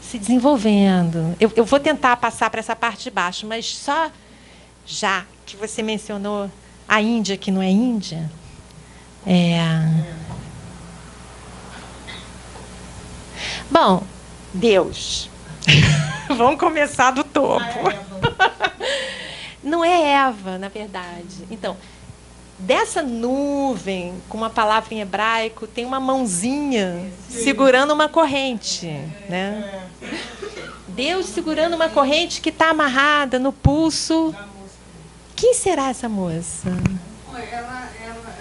se desenvolvendo. Eu vou tentar passar para essa parte de baixo, mas só já que você mencionou a Índia, que não é Índia, Bom, Deus. Vamos começar do topo. Não é Eva, na verdade. Então, dessa nuvem, com uma palavra em hebraico, tem uma mãozinha segurando uma corrente, né? Deus segurando uma corrente que está amarrada no pulso. Quem será essa moça?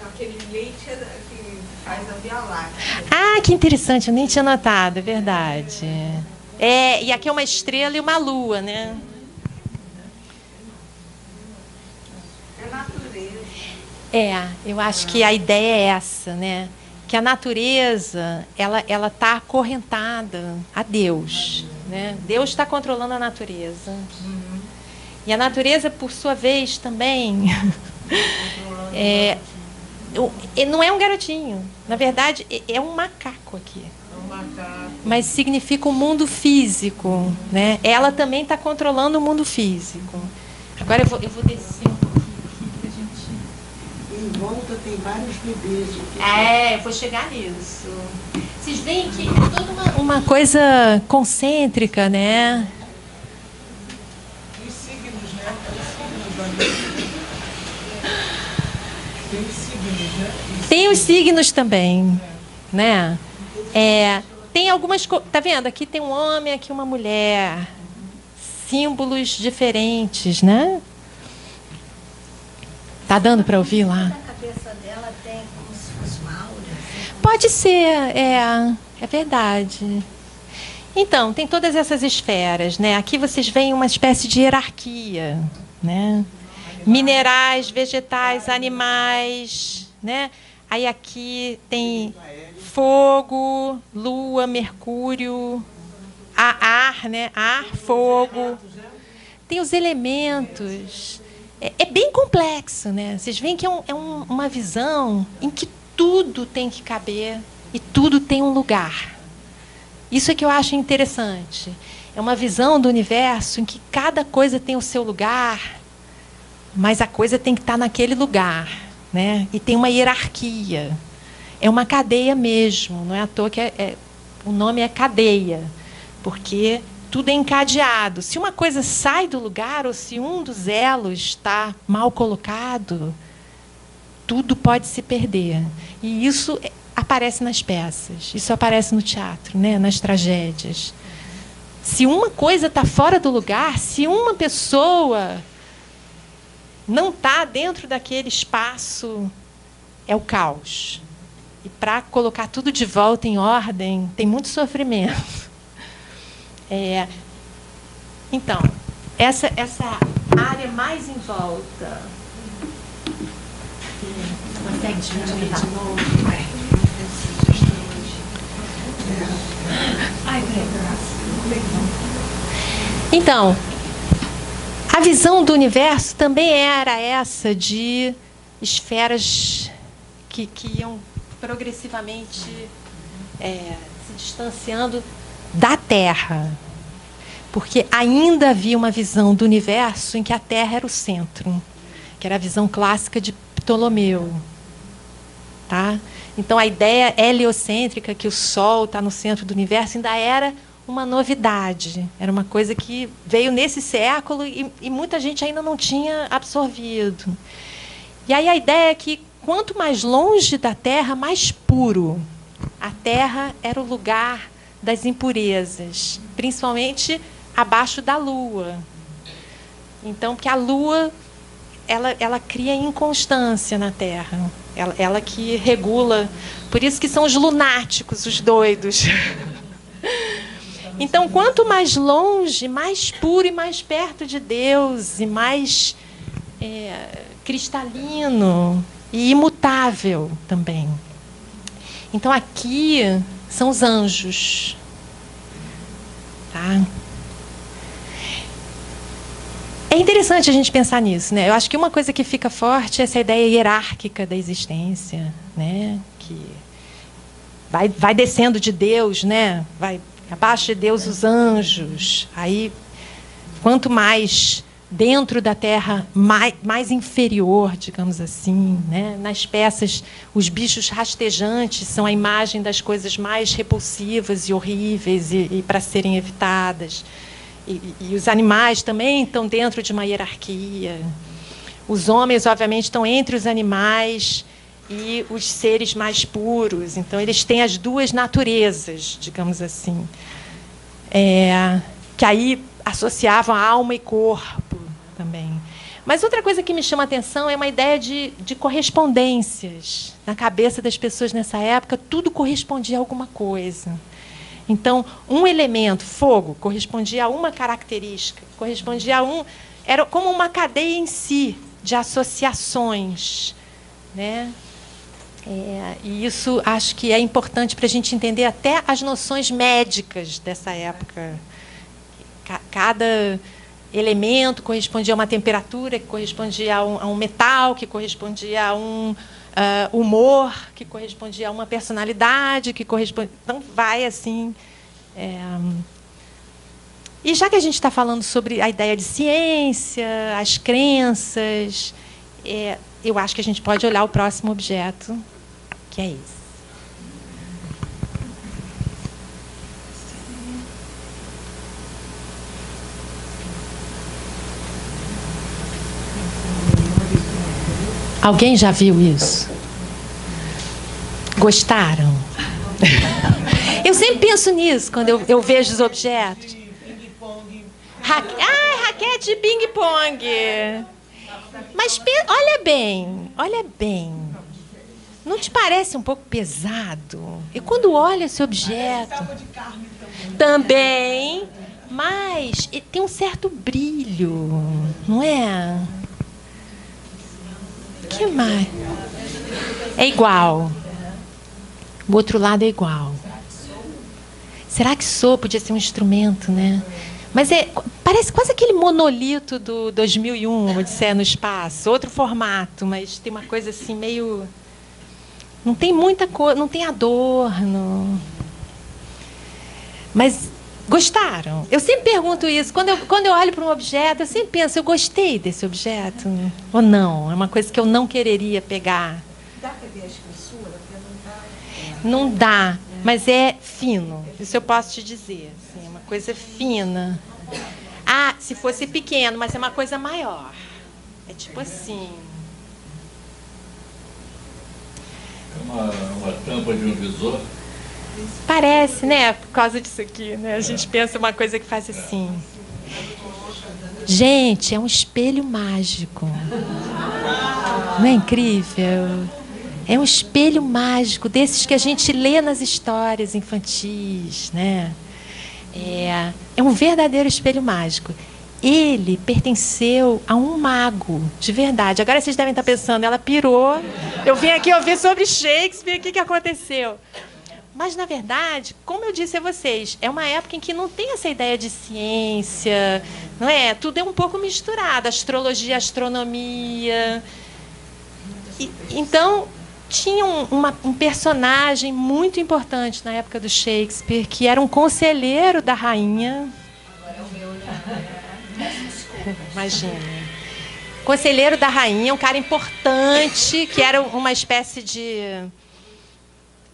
Aquele leite que faz a Via Láctea. Ah, que interessante, eu nem tinha notado, é verdade. E aqui é uma estrela e uma lua, né? É natureza. Eu acho que a ideia é essa, né? Que a natureza, ela está acorrentada a Deus, né? Deus está controlando a natureza. E a natureza, por sua vez, também não é um garotinho. Na verdade, é um macaco aqui. Mas significa o mundo físico, né? Ela também está controlando o mundo físico. Agora eu vou descer um pouquinho aqui pra gente... Em volta tem vários bebês. Eu vou chegar nisso. Vocês veem que é toda uma coisa concêntrica, né? Os signos, né? Os signos tem signos, né? Tem os signos também, né? Tem algumas coisas. Tá vendo? Aqui tem um homem, aqui uma mulher. Símbolos diferentes, né? Tá dando para ouvir lá? Na cabeça dela tem como se fosse uma aura. Pode ser, é verdade. Então, tem todas essas esferas, né? Aqui vocês veem uma espécie de hierarquia, né? Minerais, vegetais, animais, né? Aí aqui tem fogo, lua, mercúrio, ar, né? Ar, fogo. Tem os elementos. É bem complexo, né? Vocês veem que é uma visão em que tudo tem que caber e tudo tem um lugar. Isso é que eu acho interessante. É uma visão do universo em que cada coisa tem o seu lugar, mas a coisa tem que estar naquele lugar, né? E tem uma hierarquia. É uma cadeia mesmo. Não é à toa que o nome é cadeia, porque tudo é encadeado. Se uma coisa sai do lugar ou se um dos elos está mal colocado, tudo pode se perder. E isso aparece nas peças, isso aparece no teatro, né? Nas tragédias. Se uma coisa está fora do lugar, se uma pessoa não está dentro daquele espaço, é o caos. E para colocar tudo de volta em ordem, tem muito sofrimento. Então, essa área mais em volta. Consegue diminuir de novo? Então, a visão do universo também era essa de esferas que iam progressivamente se distanciando da Terra. Porque ainda havia uma visão do universo em que a Terra era o centro, que era a visão clássica de Ptolomeu. Tá? Então, a ideia heliocêntrica, que o Sol está no centro do universo, ainda era uma novidade. Era uma coisa que veio nesse século e muita gente ainda não tinha absorvido. E aí a ideia é que, quanto mais longe da Terra, mais puro. A Terra era o lugar das impurezas, principalmente abaixo da Lua. Então, porque a Lua ela cria inconstância na Terra. Ela que regula. Por isso que são os lunáticos, os doidos. Então, quanto mais longe, mais puro e mais perto de Deus, e mais cristalino e imutável também. Então, aqui são os anjos. Tá? É interessante a gente pensar nisso, né? Eu acho que uma coisa que fica forte é essa ideia hierárquica da existência, né? Que vai descendo de Deus, né? Vai abaixo de Deus os anjos. Aí, quanto mais dentro da Terra, mais inferior, digamos assim, né? Nas peças, os bichos rastejantes são a imagem das coisas mais repulsivas e horríveis e para serem evitadas. E os animais também estão dentro de uma hierarquia. Os homens, obviamente, estão entre os animais e os seres mais puros. Então, eles têm as duas naturezas, digamos assim, que aí associavam alma e corpo também. Mas outra coisa que me chama a atenção é uma ideia de correspondências. Na cabeça das pessoas nessa época, tudo correspondia a alguma coisa. Então, um elemento, fogo, correspondia a uma característica, correspondia a era como uma cadeia em si de associações, né? E isso acho que é importante para a gente entender até as noções médicas dessa época. Cada elemento correspondia a uma temperatura, que correspondia a um metal, que correspondia a um humor, que correspondia a uma personalidade, que corresponde. Então, vai assim. E já que a gente está falando sobre a ideia de ciência, as crenças, eu acho que a gente pode olhar o próximo objeto, que é esse. Alguém já viu isso? Gostaram? Eu sempre penso nisso quando eu vejo os objetos. Raquete de ping-pong. Mas olha bem. Não te parece um pouco pesado? E quando olha esse objeto... Também, mas tem um certo brilho, não é? O que mais? É igual. O outro lado é igual. Será que podia ser um instrumento, né? Mas parece quase aquele monolito do 2001, Odisseia no Espaço. Outro formato, mas tem uma coisa assim meio... Não tem muita coisa, não tem adorno. Mas gostaram? Eu sempre pergunto isso. Quando eu olho para um objeto, eu sempre penso, eu gostei desse objeto? Ou não? É uma coisa que eu não quereria pegar. Dá para ver a espessura? Não dá, mas é fino. Isso eu posso te dizer. Assim, é uma coisa fina. Ah, se fosse pequeno, mas é uma coisa maior. É tipo assim. É uma tampa de um visor. Parece, né? Por causa disso aqui, né? A gente pensa uma coisa que faz assim. Gente, é um espelho mágico. Não é incrível? É um espelho mágico, desses que a gente lê nas histórias infantis, né? É um verdadeiro espelho mágico. Ele pertenceu a um mago, de verdade. Agora vocês devem estar pensando, ela pirou. Eu vim aqui ouvir sobre Shakespeare, o que aconteceu? Mas, na verdade, como eu disse a vocês, é uma época em que não tem essa ideia de ciência, não é? Tudo é um pouco misturado, astrologia, astronomia. Então, tinha um personagem muito importante na época do Shakespeare, que era um conselheiro da rainha. Imagina. Conselheiro da rainha, um cara importante, que era uma espécie de...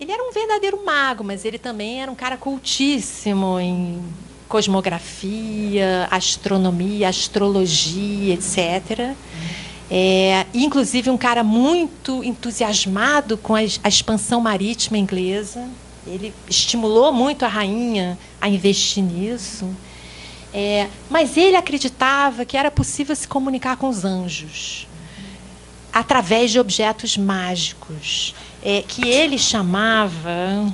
Ele era um verdadeiro mago, mas ele também era um cara cultíssimo em cosmografia, astronomia, astrologia, etc. Inclusive um cara muito entusiasmado com a expansão marítima inglesa. Ele estimulou muito a rainha a investir nisso. Mas ele acreditava que era possível se comunicar com os anjos através de objetos mágicos, que ele chamava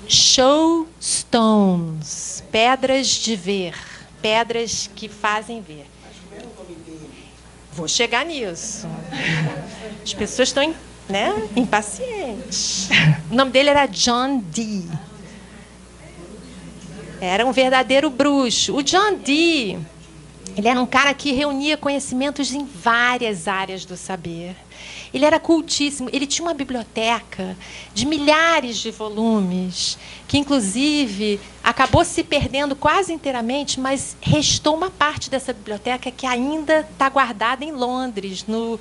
show stones, pedras de ver, pedras que fazem ver. Vou chegar nisso. As pessoas estão impacientes. O nome dele era John Dee. Era um verdadeiro bruxo. O John Dee, ele era um cara que reunia conhecimentos em várias áreas do saber. Ele era cultíssimo. Ele tinha uma biblioteca de milhares de volumes, que, inclusive, acabou se perdendo quase inteiramente, mas restou uma parte dessa biblioteca que ainda está guardada em Londres, no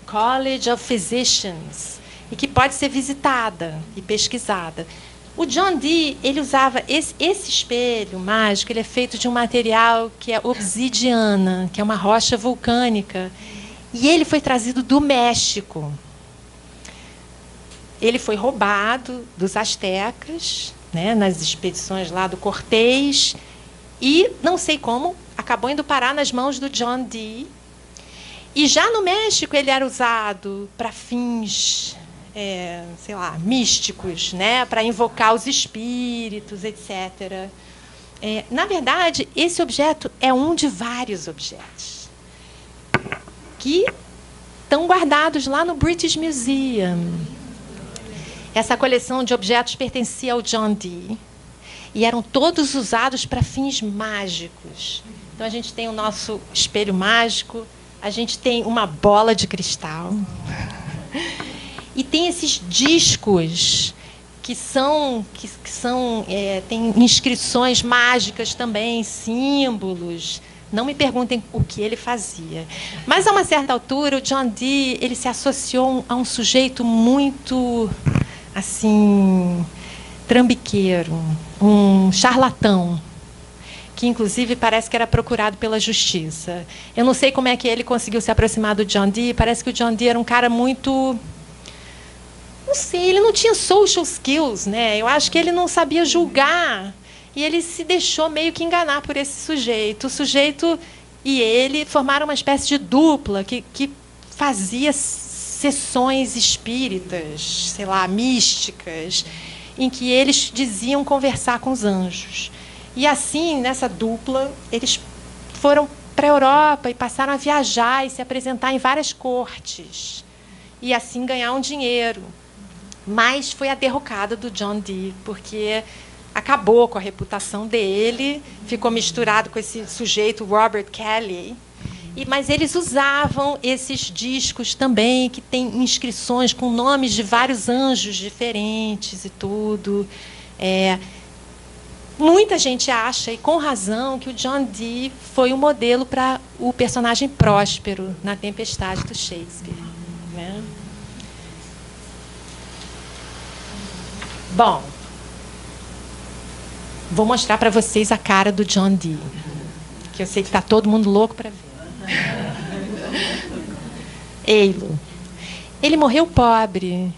College of Physicians, e que pode ser visitada e pesquisada. O John Dee, ele usava esse espelho mágico, ele é feito de um material que é obsidiana, que é uma rocha vulcânica, e ele foi trazido do México. Ele foi roubado dos astecas, nas expedições lá do Cortés, e, não sei como, acabou indo parar nas mãos do John Dee. E já no México ele era usado para fins... místicos, para invocar os espíritos, etc. Na verdade, esse objeto é um de vários objetos que estão guardados lá no British Museum. Essa coleção de objetos pertencia ao John Dee e eram todos usados para fins mágicos. Então, a gente tem o nosso espelho mágico, a gente tem uma bola de cristal... E tem esses discos tem inscrições mágicas também, símbolos. Não me perguntem o que ele fazia. Mas, a uma certa altura, o John Dee ele se associou a um sujeito muito, assim, trambiqueiro, um charlatão, que, inclusive, parece que era procurado pela justiça. Eu não sei como é que ele conseguiu se aproximar do John Dee. Parece que o John Dee era um cara muito... Não sei, ele não tinha social skills, né? Eu acho que ele não sabia julgar. E ele se deixou meio que enganar por esse sujeito. O sujeito e ele formaram uma espécie de dupla que fazia sessões espíritas, sei lá, místicas, em que eles diziam conversar com os anjos. E assim, nessa dupla, eles foram para a Europa e passaram a viajar e se apresentar em várias cortes. E assim ganhar um dinheiro. Mas foi a derrocada do John Dee, porque acabou com a reputação dele, ficou misturado com esse sujeito, Robert Kelly. Mas eles usavam esses discos também, que têm inscrições com nomes de vários anjos diferentes e tudo. Muita gente acha, e com razão, que o John Dee foi um modelo para o personagem Próspero na Tempestade do Shakespeare, né? Bom, vou mostrar para vocês a cara do John Dee, que eu sei que está todo mundo louco para ver. Eilo. Ele morreu pobre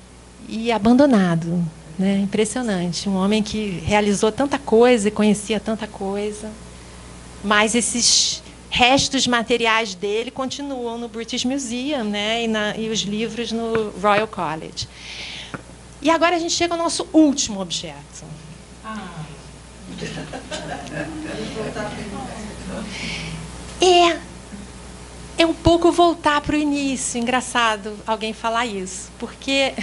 e abandonado, né? Impressionante. Um homem que realizou tanta coisa e conhecia tanta coisa, mas esses restos materiais dele continuam no British Museum, né? E os livros no Royal College. E agora a gente chega ao nosso último objeto. É um pouco voltar para o início. Engraçado alguém falar isso, porque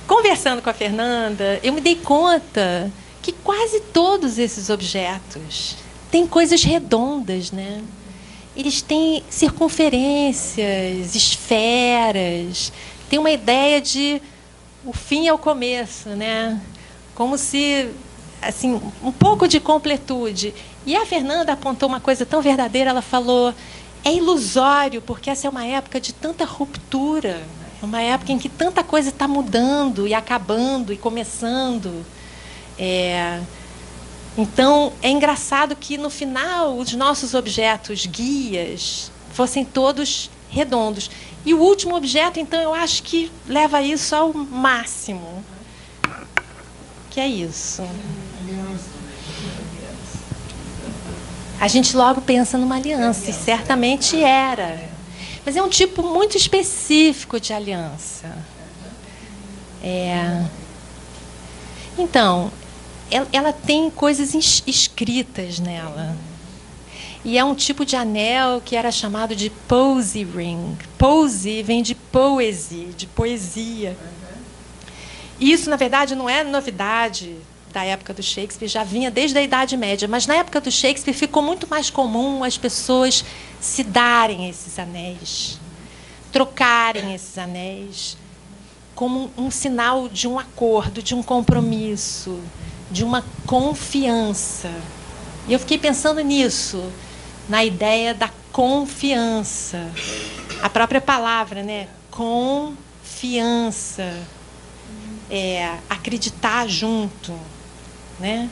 conversando com a Fernanda, eu me dei conta que quase todos esses objetos têm coisas redondas, né? Eles têm circunferências, esferas, têm uma ideia de o fim é o começo, né? Como se, assim, um pouco de completude. E a Fernanda apontou uma coisa tão verdadeira, ela falou, é ilusório, porque essa é uma época de tanta ruptura, é uma época em que tanta coisa está mudando e acabando e começando. Então, é engraçado que, no final, os nossos objetos guias fossem todos redondos. E o último objeto, então, eu acho que leva isso ao máximo. Que é isso. A gente logo pensa numa aliança, e certamente era. Mas é um tipo muito específico de aliança. Então, ela tem coisas escritas nela. E é um tipo de anel que era chamado de posy ring. Posy vem de poesy, de poesia. E isso, na verdade, não é novidade da época do Shakespeare, já vinha desde a Idade Média. Mas, na época do Shakespeare, ficou muito mais comum as pessoas se darem esses anéis, trocarem esses anéis, como um sinal de um acordo, de um compromisso, de uma confiança. E eu fiquei pensando nisso, na ideia da confiança. A própria palavra, né? Confiança. Acreditar junto, né?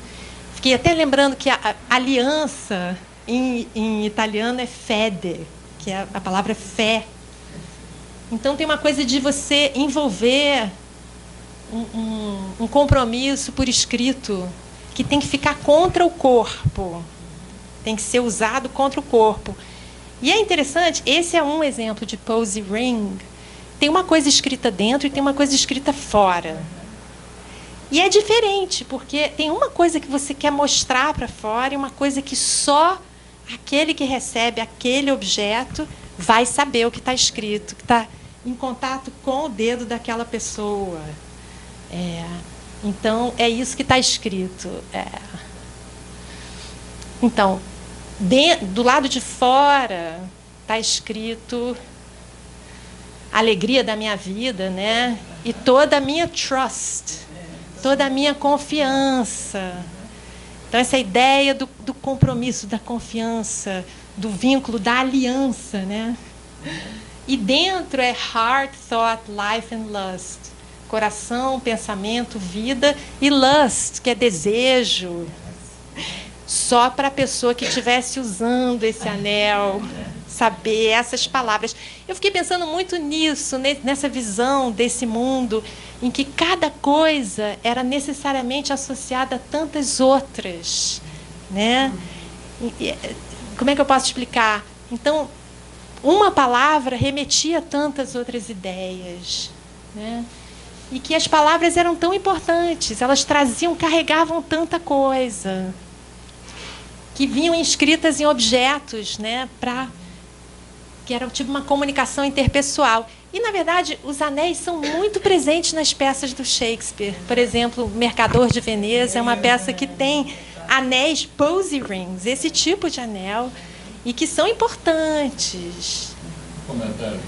Fiquei até lembrando que a aliança em italiano é fede, que é a palavra fé. Então tem uma coisa de você envolver um compromisso por escrito que tem que ficar contra o corpo, tem que ser usado contra o corpo. E é interessante, esse é um exemplo de posy ring. Tem uma coisa escrita dentro e tem uma coisa escrita fora. E é diferente, porque tem uma coisa que você quer mostrar para fora e uma coisa que só aquele que recebe aquele objeto vai saber o que está escrito, que está em contato com o dedo daquela pessoa. Então, é isso que está escrito. Então, do lado de fora está escrito a alegria da minha vida, né? E toda a minha trust toda a minha confiança. Então, essa ideia do compromisso, da confiança, do vínculo, da aliança, né? E dentro é heart, thought, life and lust. Coração, pensamento, vida, e lust, que é desejo. Só para a pessoa que estivesse usando esse anel saber essas palavras. Eu fiquei pensando muito nisso, nessa visão desse mundo em que cada coisa era necessariamente associada a tantas outras, né? Como é que eu posso explicar? Então, uma palavra remetia a tantas outras ideias, né? E que as palavras eram tão importantes, elas carregavam tanta coisa, que vinham inscritas em objetos, né, que era tipo uma comunicação interpessoal. E, na verdade, os anéis são muito presentes nas peças do Shakespeare. Por exemplo, O Mercador de Veneza é uma peça que tem anéis, posy rings, esse tipo de anel, e que são importantes. Comentário.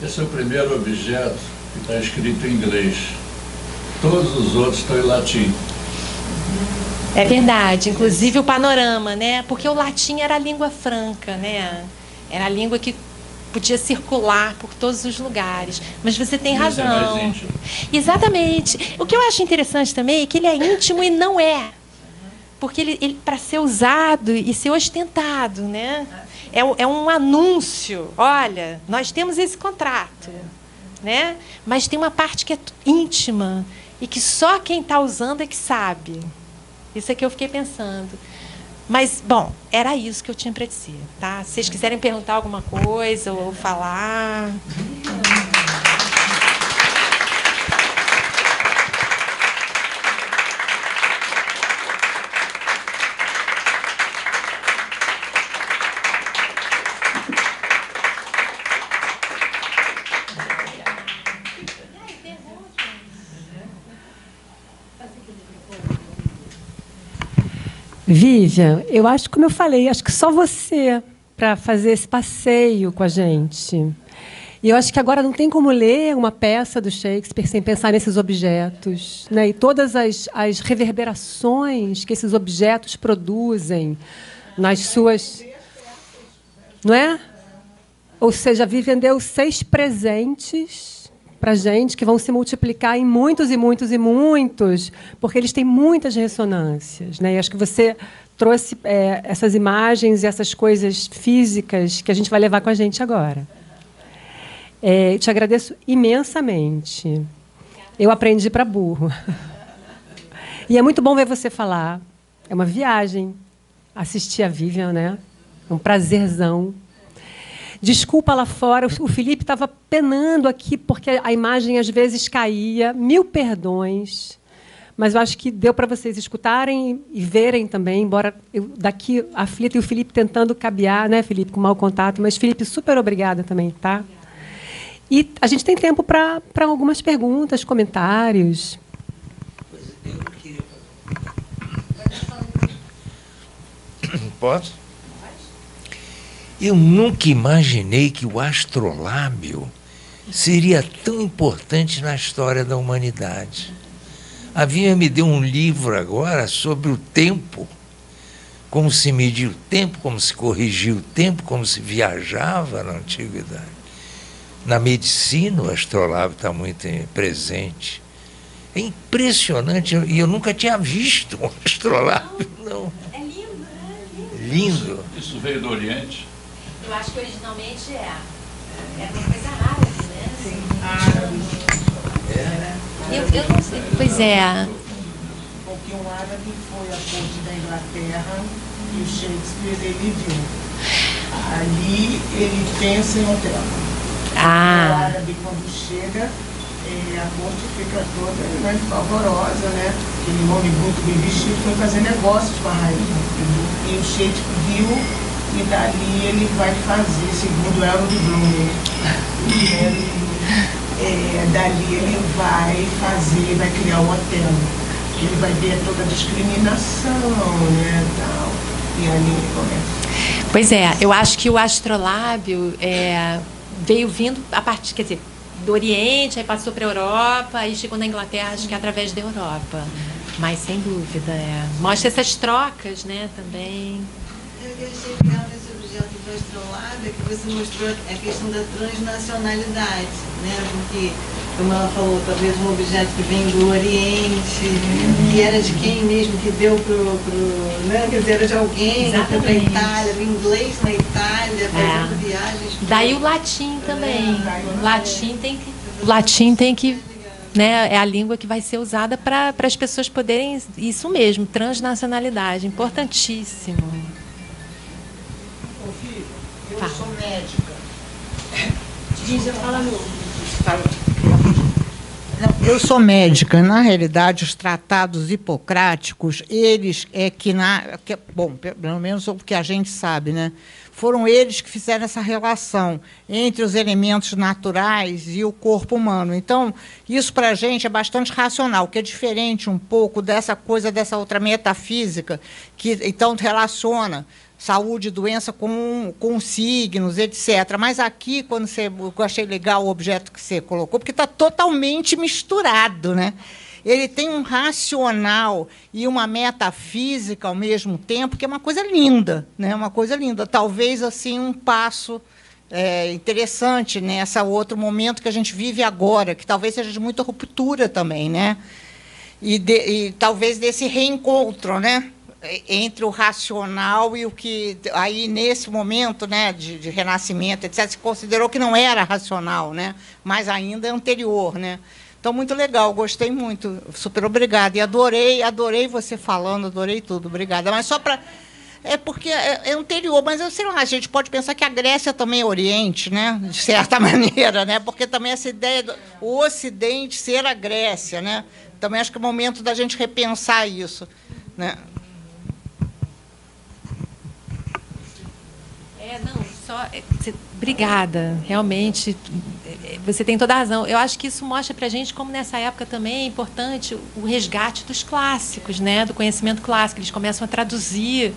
Esse é o primeiro objeto que está escrito em inglês. Todos os outros estão em latim. É verdade, inclusive o panorama, né? Porque o latim era a língua franca, né? Era a língua que podia circular por todos os lugares. Mas você tem razão. É mais íntimo. Exatamente. O que eu acho interessante também é que ele é íntimo e não é. Porque ele para ser usado e ser ostentado, né? É um anúncio. Olha, nós temos esse contrato, né? Mas tem uma parte que é íntima e que só quem está usando é que sabe. Isso é que eu fiquei pensando. Mas, bom, era isso que eu tinha para dizer, tá? Se vocês quiserem perguntar alguma coisa ou falar... Vivian, eu acho, como eu falei, acho que só você para fazer esse passeio com a gente. E eu acho que agora não tem como ler uma peça do Shakespeare sem pensar nesses objetos, né? E todas as reverberações que esses objetos produzem nas suas... Não é? Ou seja, a Vivian deu 6 presentes para a gente, que vão se multiplicar em muitos e muitos e muitos, porque eles têm muitas ressonâncias, né? E acho que você trouxe essas imagens e essas coisas físicas que a gente vai levar com a gente agora. Te agradeço imensamente. Eu aprendi para burro. E é muito bom ver você falar. É uma viagem assistir a Vivian, né? É um prazerzão. Desculpa lá fora, o Felipe estava penando aqui porque a imagem às vezes caía. 1000 perdões, mas eu acho que deu para vocês escutarem e verem também, embora eu daqui aflita e o Felipe tentando cabear, né, Felipe, com mau contato. Mas, Felipe, super obrigada também, tá? E a gente tem tempo para algumas perguntas, comentários. Posso? Eu nunca imaginei que o astrolábio seria tão importante na história da humanidade. A Vivian me deu um livro agora sobre o tempo, como se media o tempo, como se corrigia o tempo, como se viajava na antiguidade. Na medicina, o astrolábio está muito presente. É impressionante, e eu nunca tinha visto um astrolábio, não. É lindo, né? Lindo. Isso veio do Oriente? Eu acho que originalmente é uma coisa árabe, né? Sim, árabe. Eu não sei. Pois é. Porque um árabe foi à corte da Inglaterra e o Shakespeare ele viu. Ali ele pensa em hotel. O árabe, quando chega, a corte fica toda, né, pavorosa, né? Aquele homem muito bem vestido foi fazer negócios com a rainha. E o Shakespeare viu. E dali ele vai fazer, segundo Harold Bloom, dali ele vai fazer, vai criar um hotel. Ele vai ver toda a discriminação, né, tal. E ali ele começa. Pois é, eu acho que o astrolábio veio vindo a partir, quer dizer, do Oriente, aí passou para a Europa, aí chegou na Inglaterra, acho que através da Europa. Mas, sem dúvida, mostra essas trocas, né, também. Eu achei legal nesse objeto do astrolado é que você mostrou a questão da transnacionalidade, né? Porque, como ela falou, talvez um objeto que vem do Oriente, que era de quem mesmo que deu né? Quer dizer, era de alguém, que foi para a Itália, o inglês na Itália, fazendo viagens. Daí o latim também. O latim tem que né, é a língua que vai ser usada para as pessoas poderem, isso mesmo, transnacionalidade, importantíssimo. Ô, filho, eu sou médica. Eu sou médica. Na realidade, os tratados hipocráticos, eles bom, pelo menos o que a gente sabe, né? Foram eles que fizeram essa relação entre os elementos naturais e o corpo humano. Então, isso para a gente é bastante racional, que é diferente um pouco dessa coisa, dessa outra metafísica, que então relaciona saúde e doença com signos, etc. Mas aqui, eu achei legal o objeto que você colocou, porque está totalmente misturado, né? Ele tem um racional e uma metafísica ao mesmo tempo, que é uma coisa linda, né? Uma coisa linda. Talvez assim um passo interessante nesse outro momento que a gente vive agora, que talvez seja de muita ruptura também, né? E talvez desse reencontro, né? Entre o racional e o que aí nesse momento, né, de renascimento, etc., se considerou que não era racional, né? Mas ainda é anterior, né? Então, muito legal, gostei muito, super obrigada. E adorei você falando, adorei tudo, obrigada. Mas só para... porque é anterior, mas eu sei lá, a gente pode pensar que a Grécia também é Oriente, né? De certa maneira, né? Porque também essa ideia do Ocidente ser a Grécia, né? Também acho que é o momento da gente repensar isso, né? Obrigada, realmente, você tem toda a razão. Eu acho que isso mostra para a gente como, nessa época, também é importante o resgate dos clássicos, né, do conhecimento clássico. Eles começam a traduzir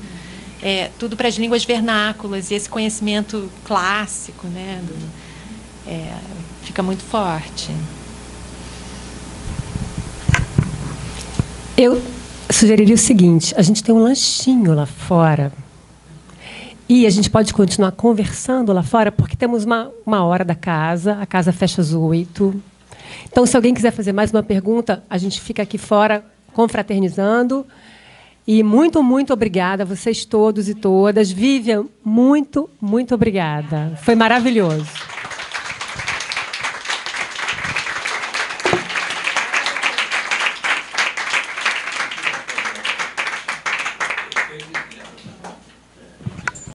tudo para as línguas vernáculas, e esse conhecimento clássico, né, fica muito forte. Eu sugeriria o seguinte, a gente tem um lanchinho lá fora, e a gente pode continuar conversando lá fora, porque temos uma hora da casa, a casa fecha às 8. Então, se alguém quiser fazer mais uma pergunta, a gente fica aqui fora confraternizando. E muito, muito obrigada a vocês todos e todas. Vivian, muito, muito obrigada. Foi maravilhoso.